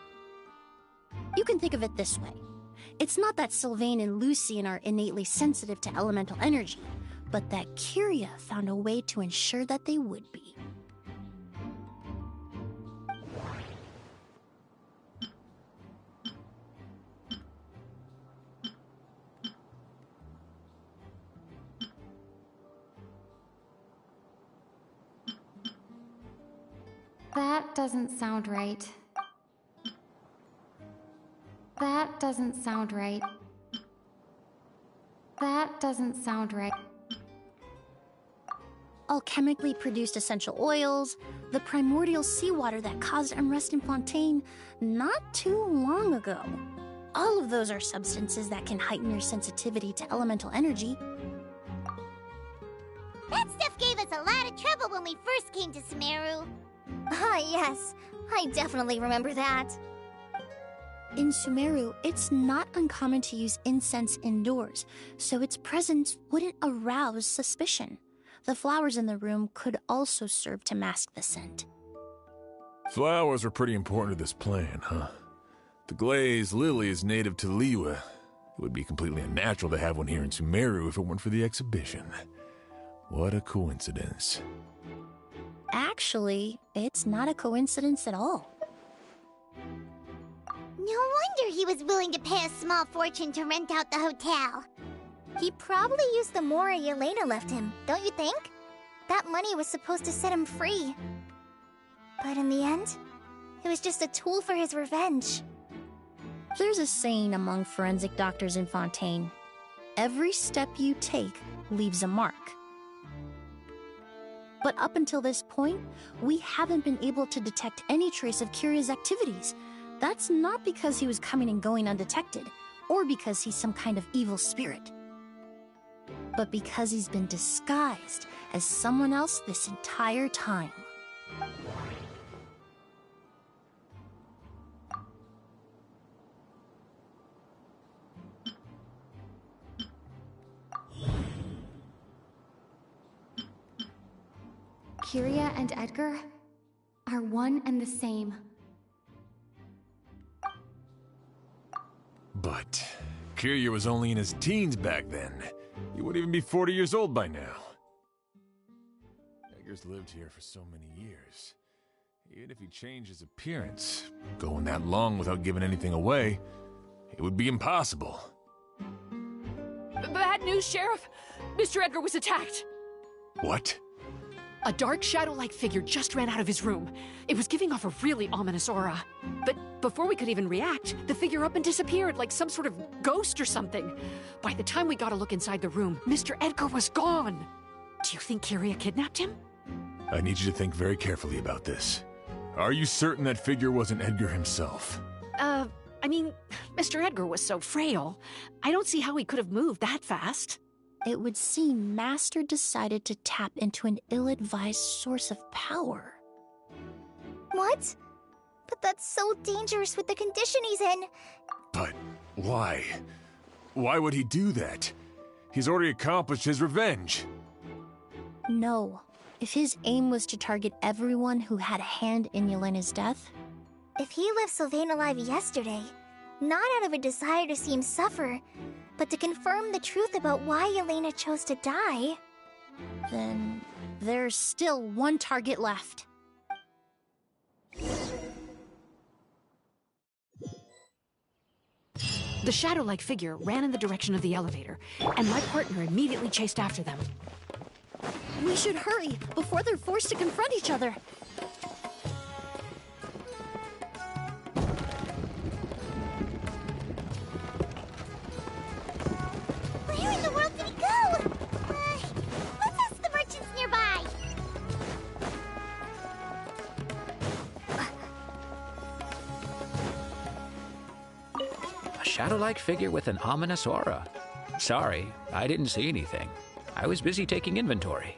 You can think of it this way. It's not that Sylvain and Lucien are innately sensitive to elemental energy, but that Kyria found a way to ensure that they would be. That doesn't sound right. That doesn't sound right. That doesn't sound right. Alchemically produced essential oils, the primordial seawater that caused unrest in Fontaine not too long ago. All of those are substances that can heighten your sensitivity to elemental energy. That stuff gave us a lot of trouble when we first came to Sumeru. Ah, yes. I definitely remember that. In Sumeru, it's not uncommon to use incense indoors, so its presence wouldn't arouse suspicion. The flowers in the room could also serve to mask the scent. Flowers are pretty important to this plan, huh? The glazed lily is native to Liyue. It would be completely unnatural to have one here in Sumeru if it weren't for the exhibition. What a coincidence. Actually, it's not a coincidence at all. No wonder he was willing to pay a small fortune to rent out the hotel. He probably used the Mora Yelena left him, don't you think? That money was supposed to set him free. But in the end, it was just a tool for his revenge. There's a saying among forensic doctors in Fontaine. Every step you take leaves a mark. But up until this point, we haven't been able to detect any trace of Kyria's activities. That's not because he was coming and going undetected, or because he's some kind of evil spirit, but because he's been disguised as someone else this entire time. Kyria and Edgar are one and the same. But Kyria was only in his teens back then. He wouldn't even be 40 years old by now. Edgar's lived here for so many years. Even if he changed his appearance, going that long without giving anything away, it would be impossible. Bad news, Sheriff! Mr. Edgar was attacked! What? A dark shadow-like figure just ran out of his room. It was giving off a really ominous aura. But before we could even react, the figure up and disappeared like some sort of ghost or something. By the time we got a look inside the room, Mr. Edgar was gone. Do you think Kyria kidnapped him? I need you to think very carefully about this. Are you certain that figure wasn't Edgar himself? I mean, Mr. Edgar was so frail. I don't see how he could have moved that fast. It would seem Master decided to tap into an ill-advised source of power. What? But that's so dangerous with the condition he's in. But why? Why would he do that? He's already accomplished his revenge. No. If his aim was to target everyone who had a hand in Yelena's death... If he left Sylvain alive yesterday, not out of a desire to see him suffer, but to confirm the truth about why Yelena chose to die... Then there's still one target left. The shadow-like figure ran in the direction of the elevator, and my partner immediately chased after them. We should hurry before they're forced to confront each other. Where in the world did he go? Let's ask the merchants nearby. A shadow-like figure with an ominous aura. Sorry, I didn't see anything. I was busy taking inventory.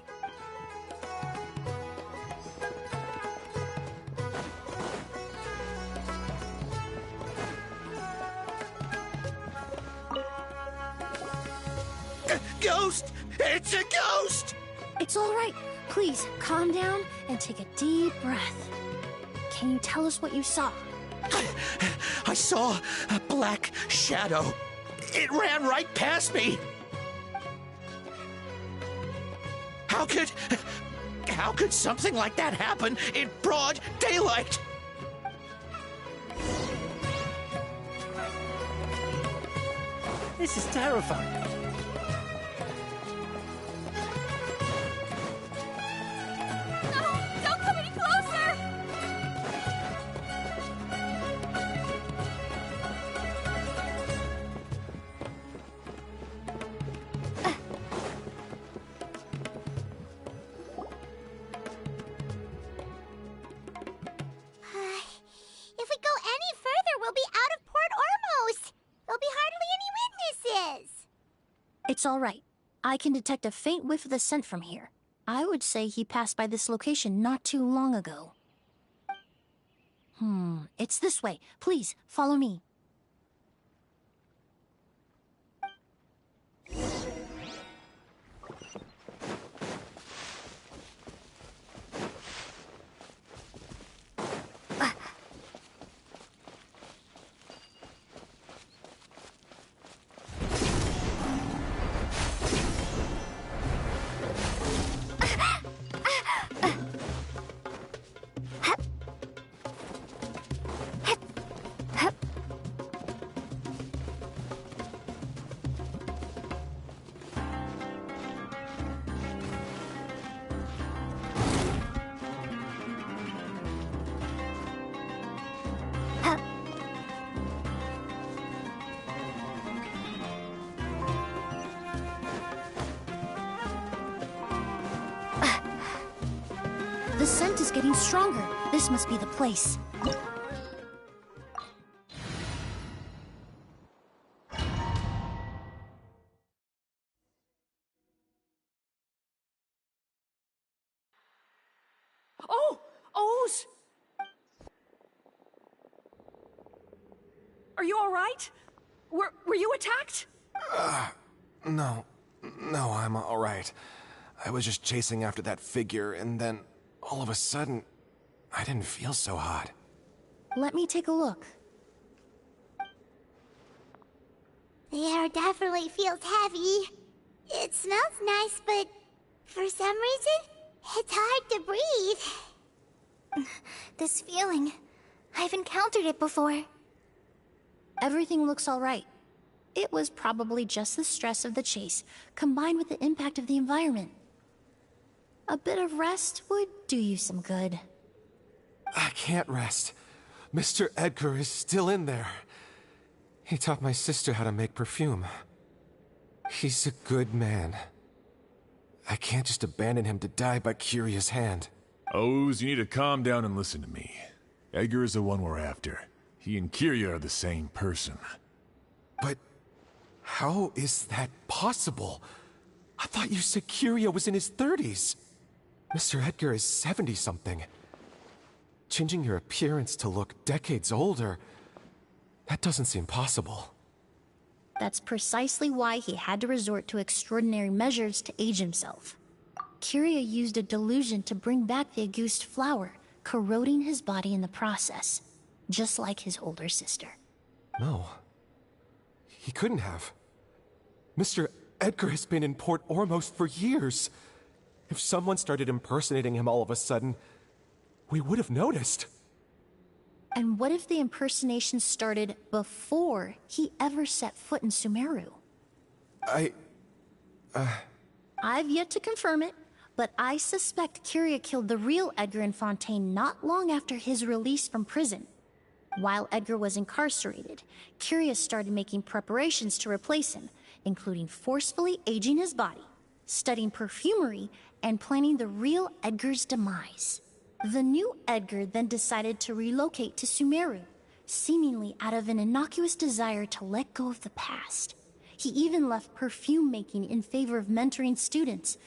Ghost! It's a ghost! It's all right. Please, calm down and take a deep breath. Can you tell us what you saw? I saw a black shadow. It ran right past me. How could something like that happen in broad daylight? This is terrifying. Don't come any closer! If we go any further, we'll be out of Port Ormos. There'll be hardly any witnesses. It's all right. I can detect a faint whiff of the scent from here. I would say he passed by this location not too long ago. It's this way. Please, follow me. The scent is getting stronger. This must be the place. Oh! Oz! Are you all right? Were you attacked? No, I'm all right. I was just chasing after that figure, and then all of a sudden, I didn't feel so hot. Let me take a look. The air definitely feels heavy. It smells nice, but for some reason, it's hard to breathe. This feeling, I've encountered it before. Everything looks all right. It was probably just the stress of the chase, combined with the impact of the environment. A bit of rest would do you some good. I can't rest. Mr. Edgar is still in there. He taught my sister how to make perfume. He's a good man. I can't just abandon him to die by Curia's hand. Oz, you need to calm down and listen to me. Edgar is the one we're after. He and Curia are the same person. But how is that possible? I thought you said Curia was in his 30s. Mr. Edgar is 70-something. Changing your appearance to look decades older, that doesn't seem possible. That's precisely why he had to resort to extraordinary measures to age himself. Curia used a delusion to bring back the Auguste flower, corroding his body in the process, just like his older sister. No. He couldn't have. Mr. Edgar has been in Port Ormos for years. If someone started impersonating him all of a sudden, we would have noticed. And what if the impersonation started before he ever set foot in Sumeru? I've yet to confirm it, but I suspect Kyria killed the real Edgar in Fontaine not long after his release from prison. While Edgar was incarcerated, Kyria started making preparations to replace him, including forcefully aging his body, studying perfumery, and planning the real Edgar's demise. The new Edgar then decided to relocate to Sumeru, seemingly out of an innocuous desire to let go of the past. He even left perfume making in favor of mentoring students.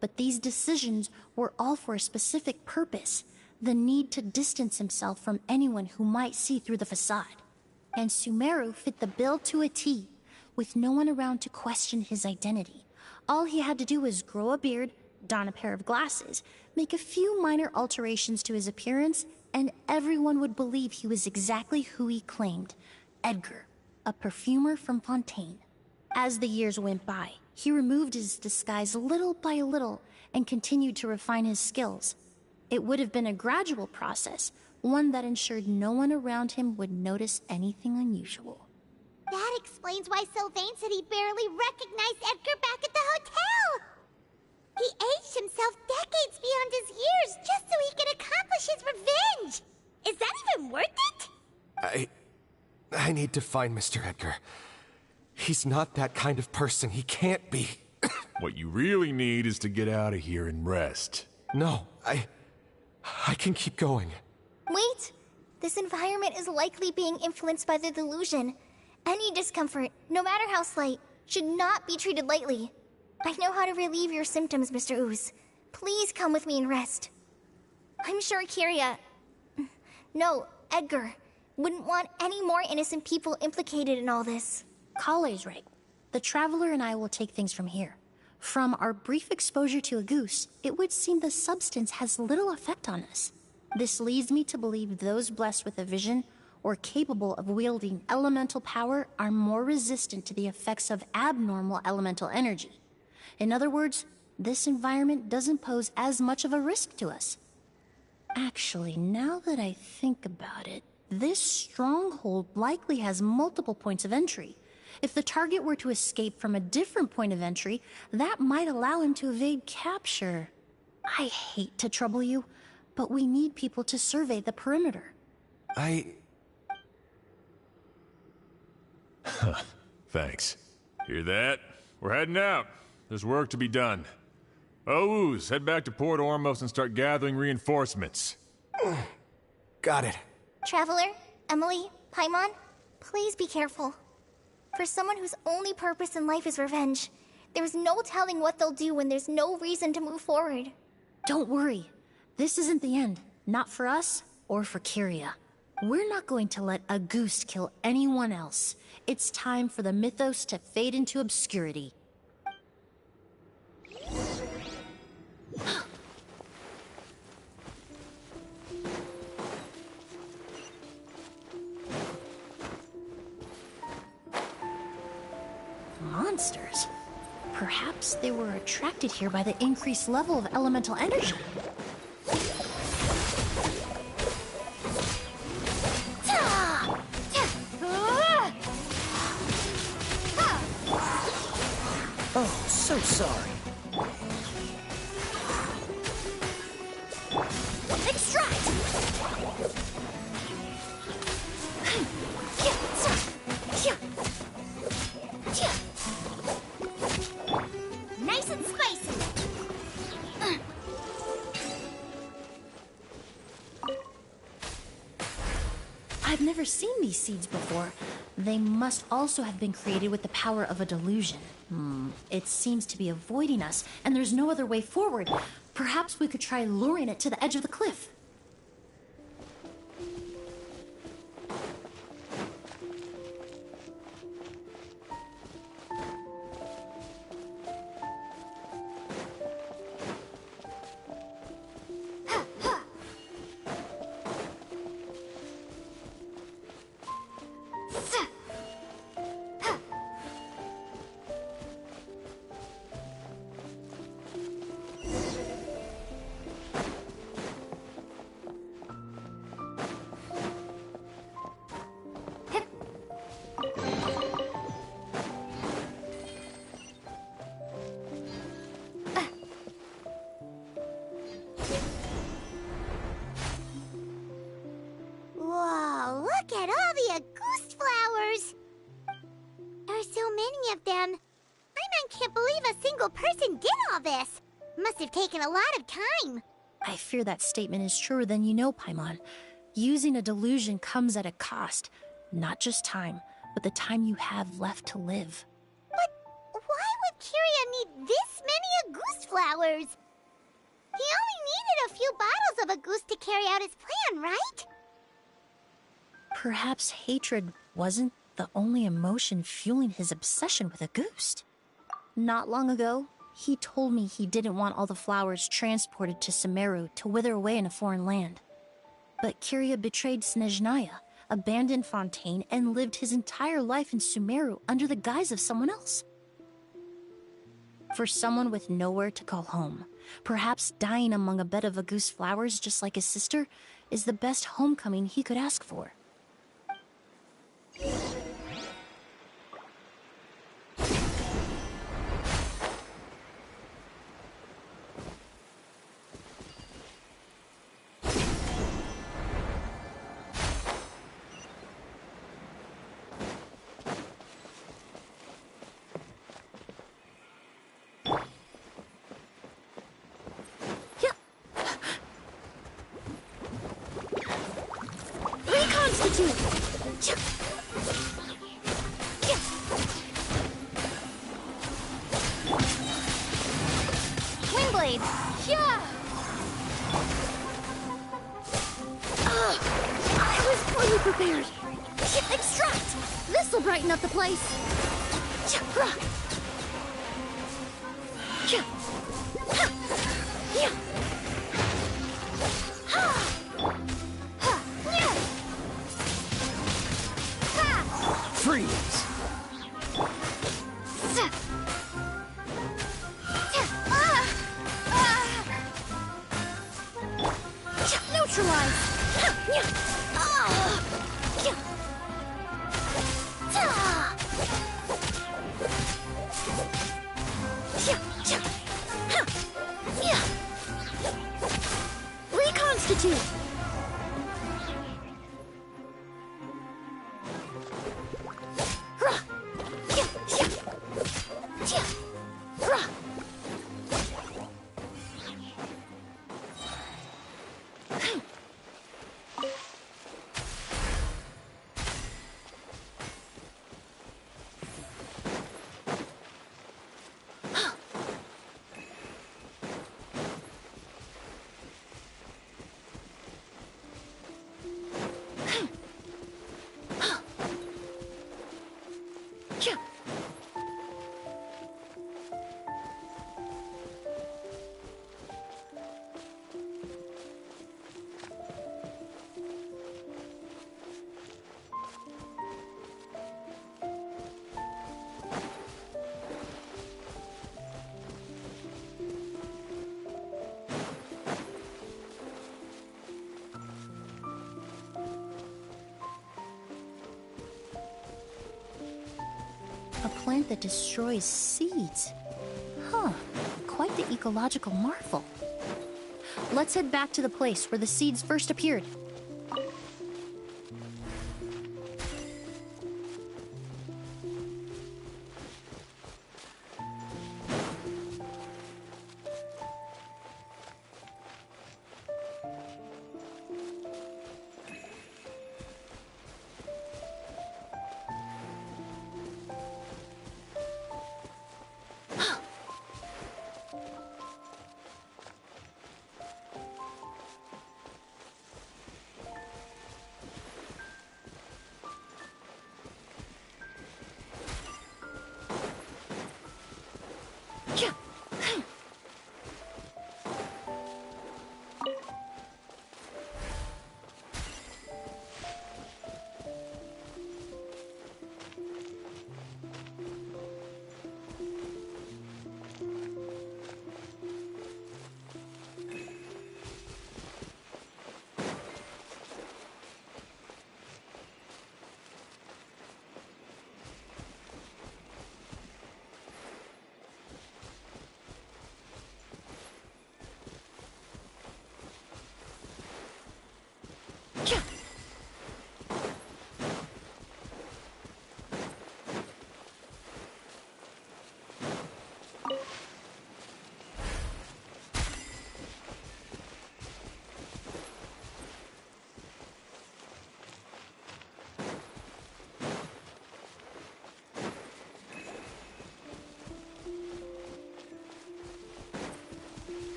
But these decisions were all for a specific purpose: the need to distance himself from anyone who might see through the facade. And Sumeru fit the bill to a T, with no one around to question his identity. All he had to do was grow a beard, don a pair of glasses, make a few minor alterations to his appearance, and everyone would believe he was exactly who he claimed: Edgar, a perfumer from Fontaine. As the years went by, he removed his disguise little by little and continued to refine his skills. It would have been a gradual process, one that ensured no one around him would notice anything unusual. That explains why Sylvain said he barely recognized Edgar back at the hotel! He aged himself decades beyond his years just so he could accomplish his revenge! Is that even worth it? I need to find Mr. Edgar. He's not that kind of person. He can't be. What you really need is to get out of here and rest. No, I can keep going. Wait! This environment is likely being influenced by the delusion. Any discomfort, no matter how slight, should not be treated lightly. I know how to relieve your symptoms, Mr. Ooze. Please come with me and rest. I'm sure Kyria... No, Edgar wouldn't want any more innocent people implicated in all this. Kale's right. The Traveler and I will take things from here. From our brief exposure to a goose, it would seem the substance has little effect on us. This leads me to believe those blessed with a vision or capable of wielding elemental power are more resistant to the effects of abnormal elemental energy. In other words, this environment doesn't pose as much of a risk to us. Actually, now that I think about it, this stronghold likely has multiple points of entry. If the target were to escape from a different point of entry, that might allow him to evade capture. I hate to trouble you, but we need people to survey the perimeter. Thanks. Hear that? We're heading out. There's work to be done. Ooze, head back to Port Ormos and start gathering reinforcements. Got it. Traveler, Emilie, Paimon, please be careful. For someone whose only purpose in life is revenge, there's no telling what they'll do when there's no reason to move forward. Don't worry. This isn't the end. Not for us or for Kyria. We're not going to let a goose kill anyone else. It's time for the mythos to fade into obscurity. Monsters. Perhaps they were attracted here by the increased level of elemental energy. Oh, so sorry. Extract! Nice and spicy! I've never seen these seeds before. They must also have been created with the power of a delusion. It seems to be avoiding us, and there's no other way forward. Perhaps we could try luring it to the edge of the cliff. a goose flowers! There are so many of them. Paimon can't believe a single person did all this. Must have taken a lot of time. I fear that statement is truer than you know, Paimon. Using a delusion comes at a cost. Not just time, but the time you have left to live. But why would Kiria need this many goose flowers? He only needed a few bottles of a goose to carry out his plan, right? Perhaps hatred wasn't the only emotion fueling his obsession with a goose. Not long ago, he told me he didn't want all the flowers transported to Sumeru to wither away in a foreign land. But Kiria betrayed Snezhnaya, abandoned Fontaine, and lived his entire life in Sumeru under the guise of someone else. For someone with nowhere to call home, perhaps dying among a bed of Agus flowers just like his sister is the best homecoming he could ask for. Windblade! Yeah! I was poorly prepared. Extract! This'll brighten up the place. Freeze! Neutralize! Reconstitute! A plant that destroys seeds. Huh, quite the ecological marvel. Let's head back to the place where the seeds first appeared.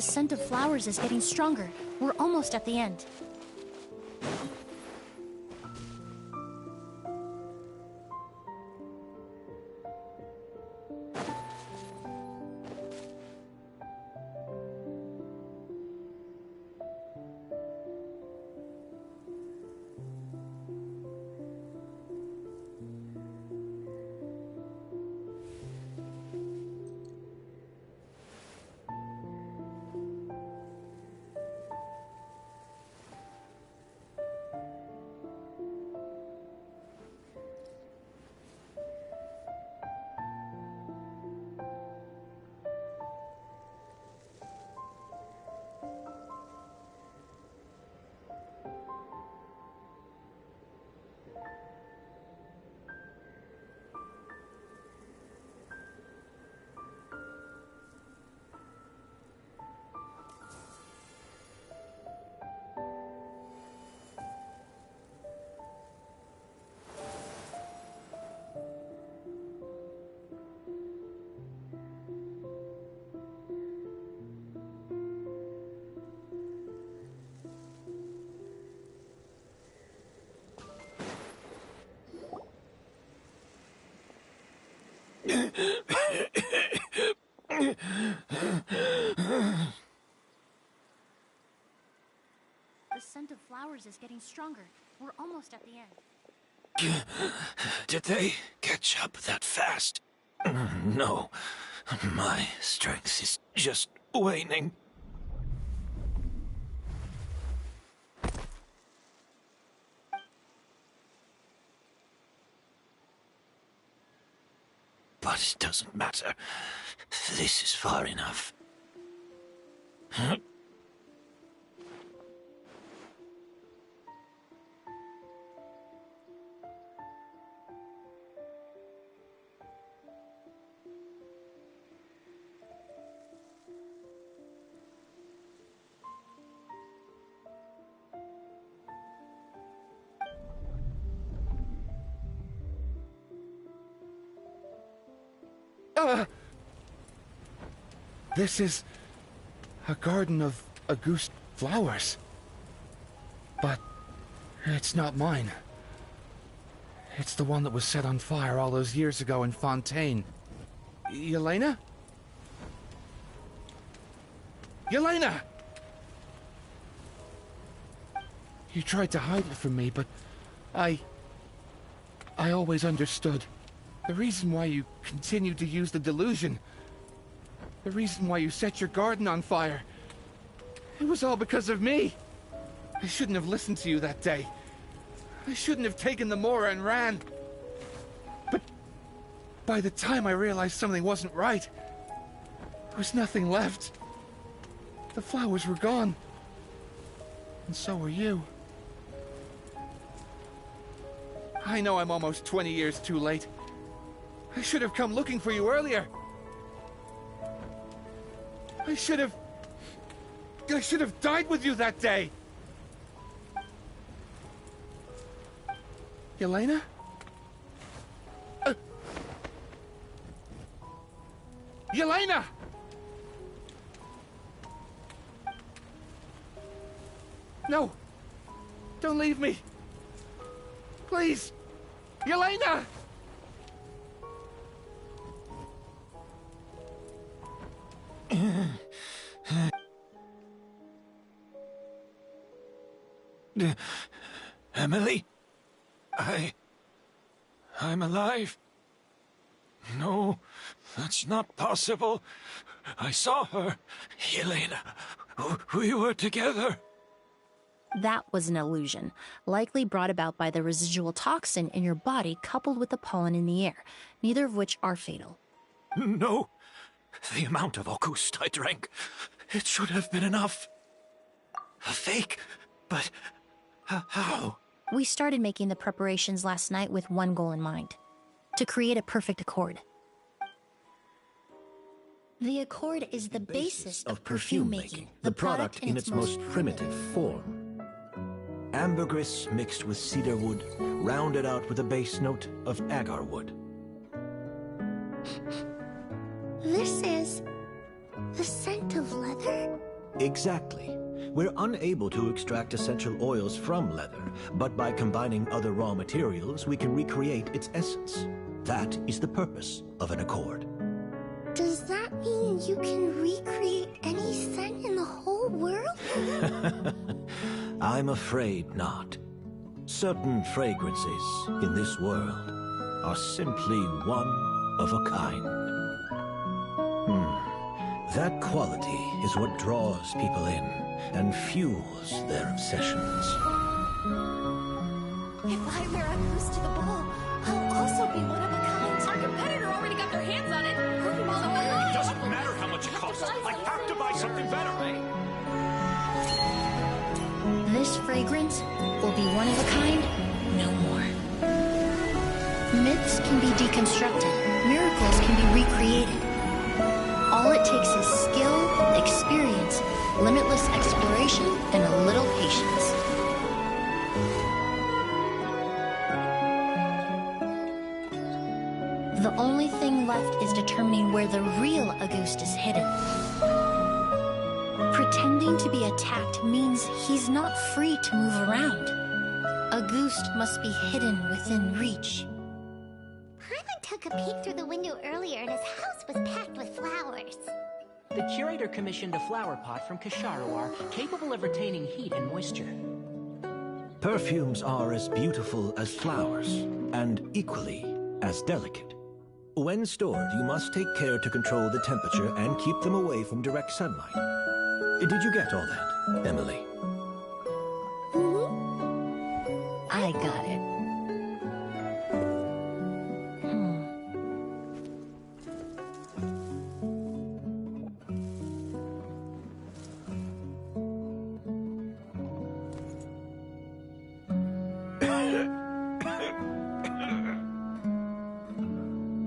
The scent of flowers is getting stronger. We're almost at the end. The scent of flowers is getting stronger. We're almost at the end. Did they catch up that fast? No. My strength is just waning. But it doesn't matter. This is far enough. This is a garden of Auguste flowers. But it's not mine. It's the one that was set on fire all those years ago in Fontaine. Yelena? Yelena! You tried to hide it from me, but I always understood. The reason why you continued to use the delusion, the reason why you set your garden on fire, it was all because of me. I shouldn't have listened to you that day. I shouldn't have taken the Mora and ran. But by the time I realized something wasn't right, there was nothing left. The flowers were gone. And so were you. I know I'm almost 20 years too late. I should have come looking for you earlier. I should have died with you that day. Yelena? Yelena! No! Don't leave me! Please! Yelena! Emilie? I'm alive. No, that's not possible. I saw her. Yelena, we were together. That was an illusion, likely brought about by the residual toxin in your body coupled with the pollen in the air, neither of which are fatal. No. The amount of Auguste I drank, it should have been enough. A fake? But how? We started making the preparations last night with one goal in mind: to create a perfect accord. The accord is the basis of perfume making, the product in its most primitive form. Ambergris mixed with cedarwood, rounded out with a base note of agarwood. This is the scent of leather? Exactly. We're unable to extract essential oils from leather, but by combining other raw materials, we can recreate its essence. That is the purpose of an accord. Does that mean you can recreate any scent in the whole world? I'm afraid not. Certain fragrances in this world are simply one of a kind. That quality is what draws people in and fuels their obsessions. If I wear a goose to the ball, I'll also be one of a kind. Our competitor already got their hands on it. It doesn't matter how much it costs. I have to buy something better. This fragrance will be one of a kind no more. Myths can be deconstructed. Miracles can be recreated. All it takes is skill, experience, limitless exploration, and a little patience. The only thing left is determining where the real Auguste is hidden. Pretending to be attacked means he's not free to move around. Auguste must be hidden within reach. Paimon took a peek through the window earlier and his house was packed with flowers. The curator commissioned a flower pot from Kasharawar, capable of retaining heat and moisture. Perfumes are as beautiful as flowers, and equally as delicate. When stored, you must take care to control the temperature and keep them away from direct sunlight. Did you get all that, Emilie? I got it.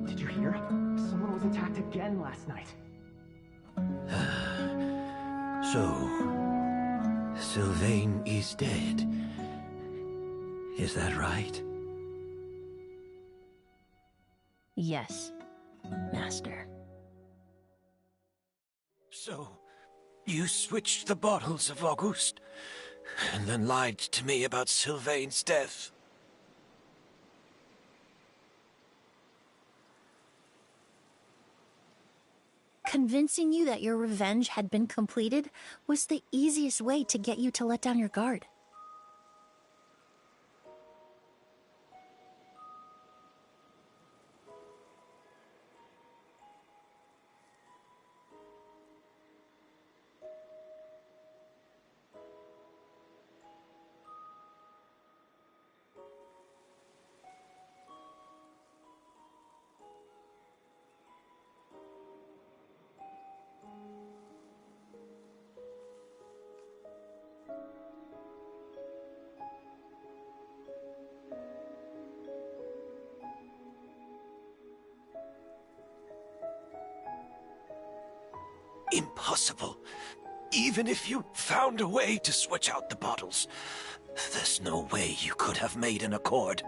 Did you hear? Someone was attacked again last night. So, Sylvain is dead. Is that right? Yes, Master. So, you switched the bottles of Auguste, and then lied to me about Sylvain's death. Convincing you that your revenge had been completed was the easiest way to get you to let down your guard. Impossible. Even if you found a way to switch out the bottles, there's no way you could have made an accord.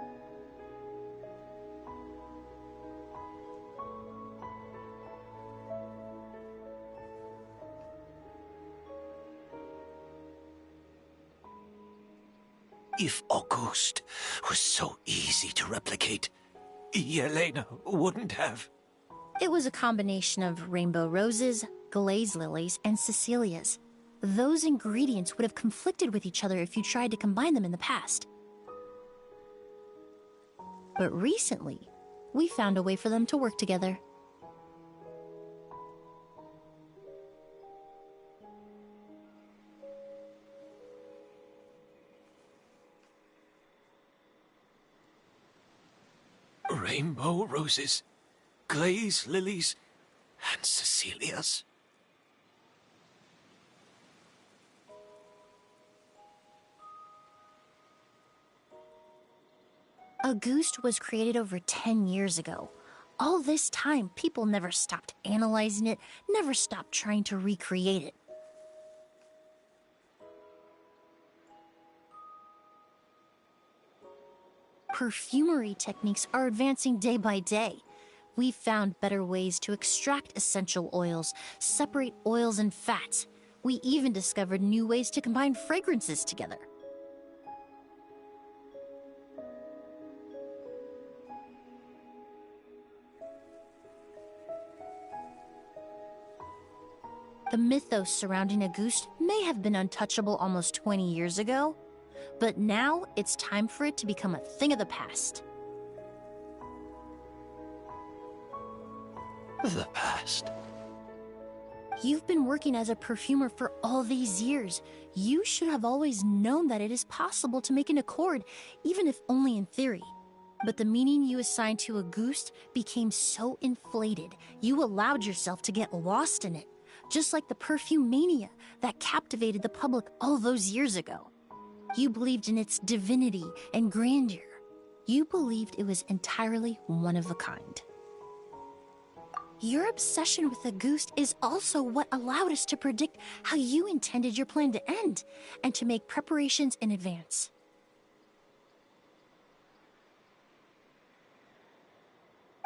If Auguste was so easy to replicate, Yelena wouldn't have. It was a combination of rainbow roses, glaze lilies, and Cecilias. Those ingredients would have conflicted with each other if you tried to combine them in the past. But recently, we found a way for them to work together. Rainbow roses, glaze lilies, and Cecilias. Auguste was created over 10 years ago. All this time, people never stopped analyzing it, never stopped trying to recreate it. Perfumery techniques are advancing day by day. We've found better ways to extract essential oils, separate oils and fats. We even discovered new ways to combine fragrances together. The mythos surrounding Auguste may have been untouchable almost 20 years ago, but now it's time for it to become a thing of the past. The past? You've been working as a perfumer for all these years. You should have always known that it is possible to make an accord, even if only in theory. But the meaning you assigned to Auguste became so inflated, you allowed yourself to get lost in it. Just like the perfume mania that captivated the public all those years ago. You believed in its divinity and grandeur. You believed it was entirely one of a kind. Your obsession with Auguste is also what allowed us to predict how you intended your plan to end, and to make preparations in advance.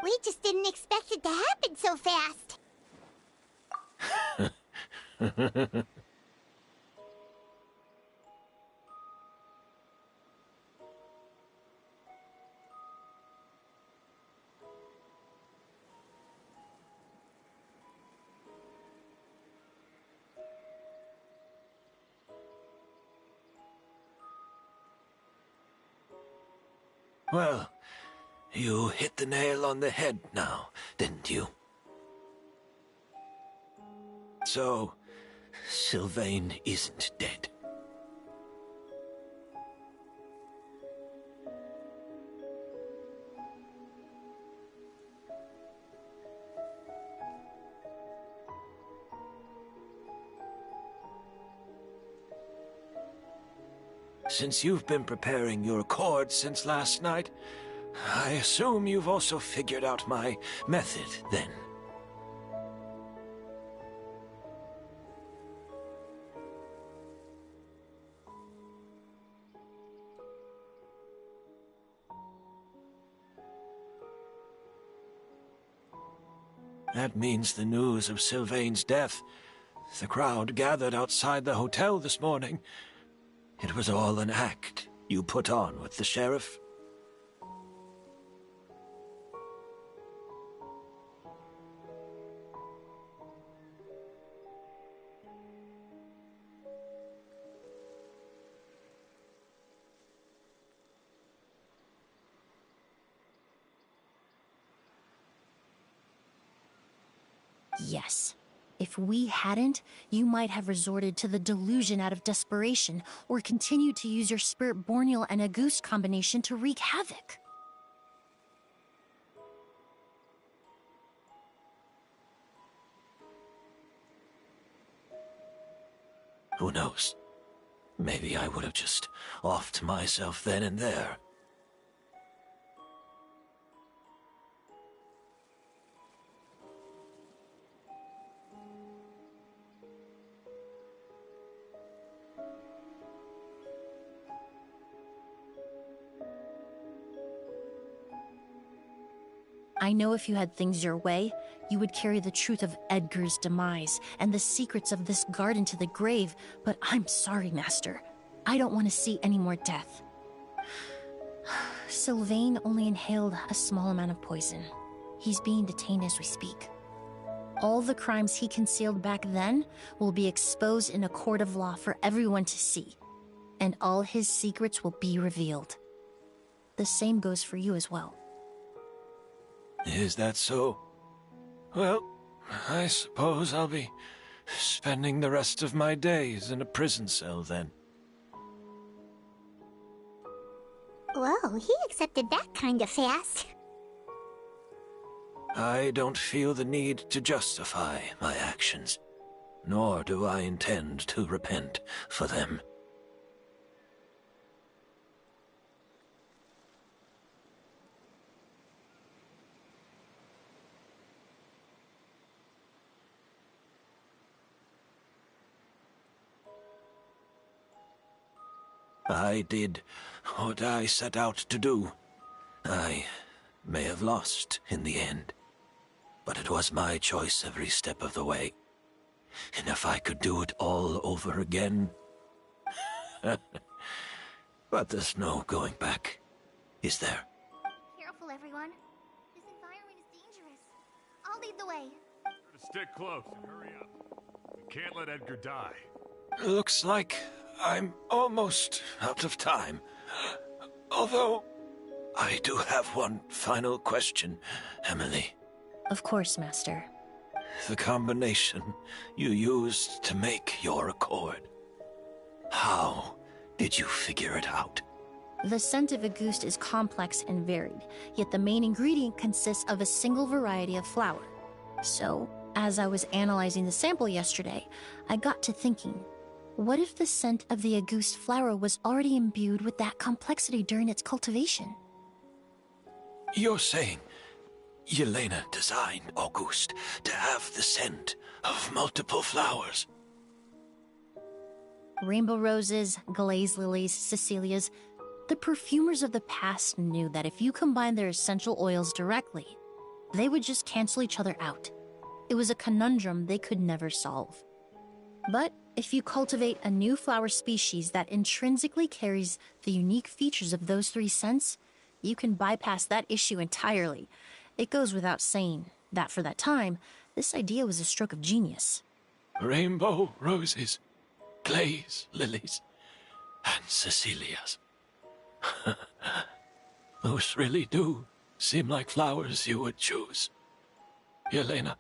We just didn't expect it to happen so fast. Well, you hit the nail on the head now, didn't you? So, Sylvain isn't dead. Since you've been preparing your accord since last night, I assume you've also figured out my method, then. That means the news of Sylvain's death. The crowd gathered outside the hotel this morning. It was all an act you put on with the sheriff. Yes. If we hadn't, you might have resorted to the delusion out of desperation, or continued to use your Spirit Borneal and Auguste combination to wreak havoc. Who knows? Maybe I would have just offed myself then and there. I know if you had things your way, you would carry the truth of Edgar's demise and the secrets of this garden to the grave, but I'm sorry, Master. I don't want to see any more death. Sylvain only inhaled a small amount of poison. He's being detained as we speak. All the crimes he concealed back then will be exposed in a court of law for everyone to see, and all his secrets will be revealed. The same goes for you as well. Is that so? Well, I suppose I'll be spending the rest of my days in a prison cell then. Whoa, he accepted that kind of fast. I don't feel the need to justify my actions, nor do I intend to repent for them. I did what I set out to do. I may have lost in the end, but it was my choice every step of the way. And if I could do it all over again... But there's no going back, is there? Careful, everyone. This environment is dangerous. I'll lead the way. Stick close and hurry up. We can't let Edgar die. Looks like I'm almost out of time. Although, I do have one final question, Emilie. Of course, Master. The combination you used to make your accord. How did you figure it out? The scent of a goose is complex and varied, yet the main ingredient consists of a single variety of flower. So, as I was analyzing the sample yesterday, I got to thinking, what if the scent of the Auguste flower was already imbued with that complexity during its cultivation? You're saying Yelena designed Auguste to have the scent of multiple flowers? Rainbow roses, glaze lilies, Cecilias. The perfumers of the past knew that if you combine their essential oils directly, they would just cancel each other out. It was a conundrum they could never solve. But if you cultivate a new flower species that intrinsically carries the unique features of those three scents, you can bypass that issue entirely. It goes without saying that for that time, this idea was a stroke of genius. Rainbow roses, glaze lilies, and Cecilias. Those really do seem like flowers you would choose, Yelena.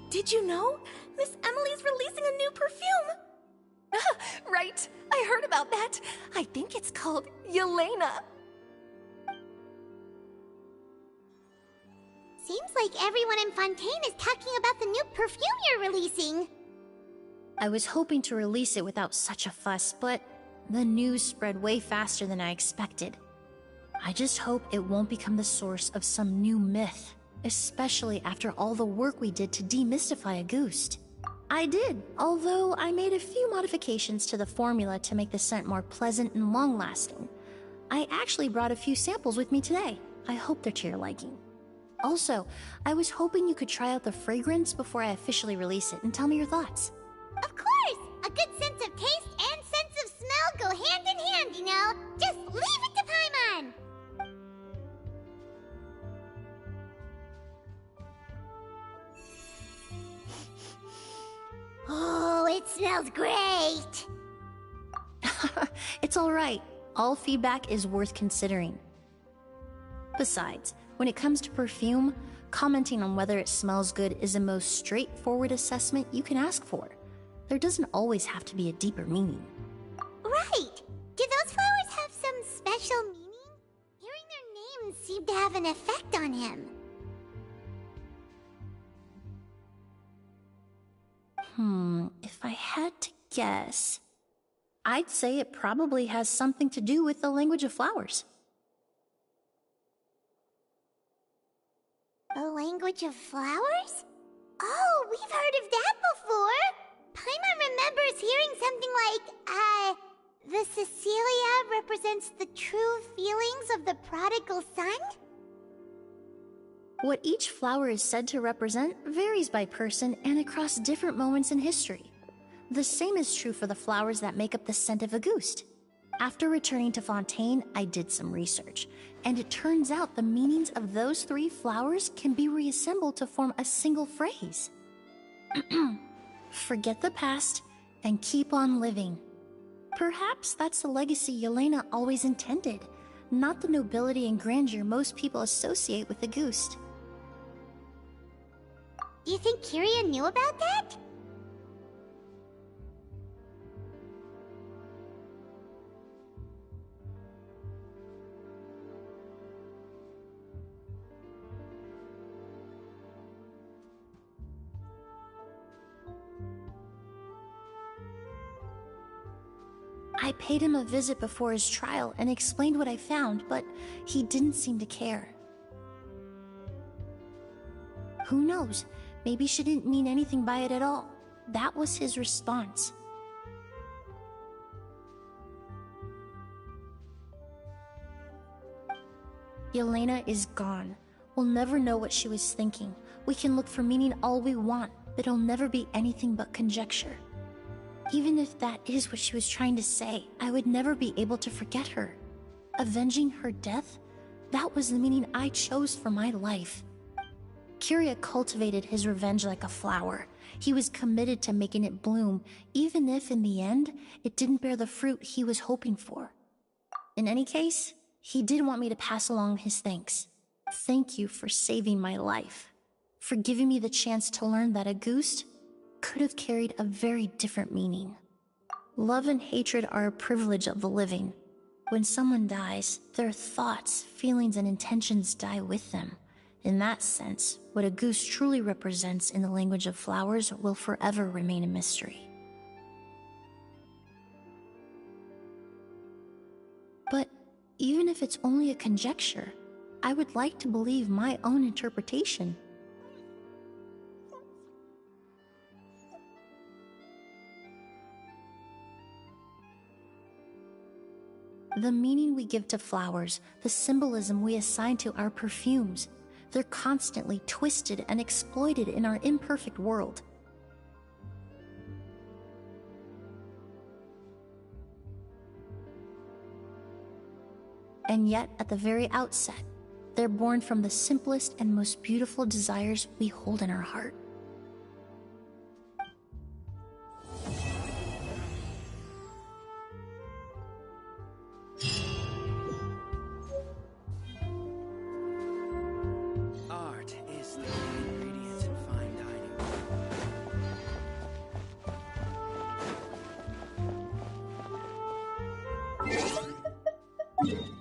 Did you know? Miss Emilie's releasing a new perfume! Right, I heard about that. I think it's called Yelena. Seems like everyone in Fontaine is talking about the new perfume you're releasing. I was hoping to release it without such a fuss, but the news spread way faster than I expected. I just hope it won't become the source of some new myth, especially after all the work we did to demystify Auguste. I did, although I made a few modifications to the formula to make the scent more pleasant and long-lasting. I actually brought a few samples with me today. I hope they're to your liking. Also, I was hoping you could try out the fragrance before I officially release it and tell me your thoughts. Of course! A good sense of taste and sense of smell go hand in hand, you know? Just leave it to Paimon! Oh, it smells great! It's alright. All feedback is worth considering. Besides, when it comes to perfume, commenting on whether it smells good is the most straightforward assessment you can ask for. There doesn't always have to be a deeper meaning. Right! Do those flowers have some special meaning? Hearing their names seemed to have an effect on him. If I had to guess, I'd say it probably has something to do with the language of flowers. The language of flowers? Oh, we've heard of that before! Paimon remembers hearing something like, the Cecilia represents the true feelings of the prodigal son? What each flower is said to represent varies by person and across different moments in history. The same is true for the flowers that make up the scent of Auguste. After returning to Fontaine, I did some research, and it turns out the meanings of those three flowers can be reassembled to form a single phrase. Forget the past and keep on living. Perhaps that's the legacy Yelena always intended, not the nobility and grandeur most people associate with a Goost. You think Kiria knew about that? I paid him a visit before his trial and explained what I found, but he didn't seem to care. Who knows? Maybe she didn't mean anything by it at all. That was his response. Yelena is gone. We'll never know what she was thinking. We can look for meaning all we want, but it'll never be anything but conjecture. Even if that is what she was trying to say, I would never be able to forget her. Avenging her death? That was the meaning I chose for my life. Kiria cultivated his revenge like a flower. He was committed to making it bloom, even if in the end, it didn't bear the fruit he was hoping for. In any case, he did want me to pass along his thanks. Thank you for saving my life, for giving me the chance to learn that a Goost could have carried a very different meaning. Love and hatred are a privilege of the living. When someone dies, their thoughts, feelings, and intentions die with them. In that sense, what a Goost truly represents in the language of flowers will forever remain a mystery. But even if it's only a conjecture, I would like to believe my own interpretation. The meaning we give to flowers, the symbolism we assign to our perfumes, they're constantly twisted and exploited in our imperfect world. And yet, at the very outset, they're born from the simplest and most beautiful desires we hold in our heart. Art is the key ingredient in fine dining.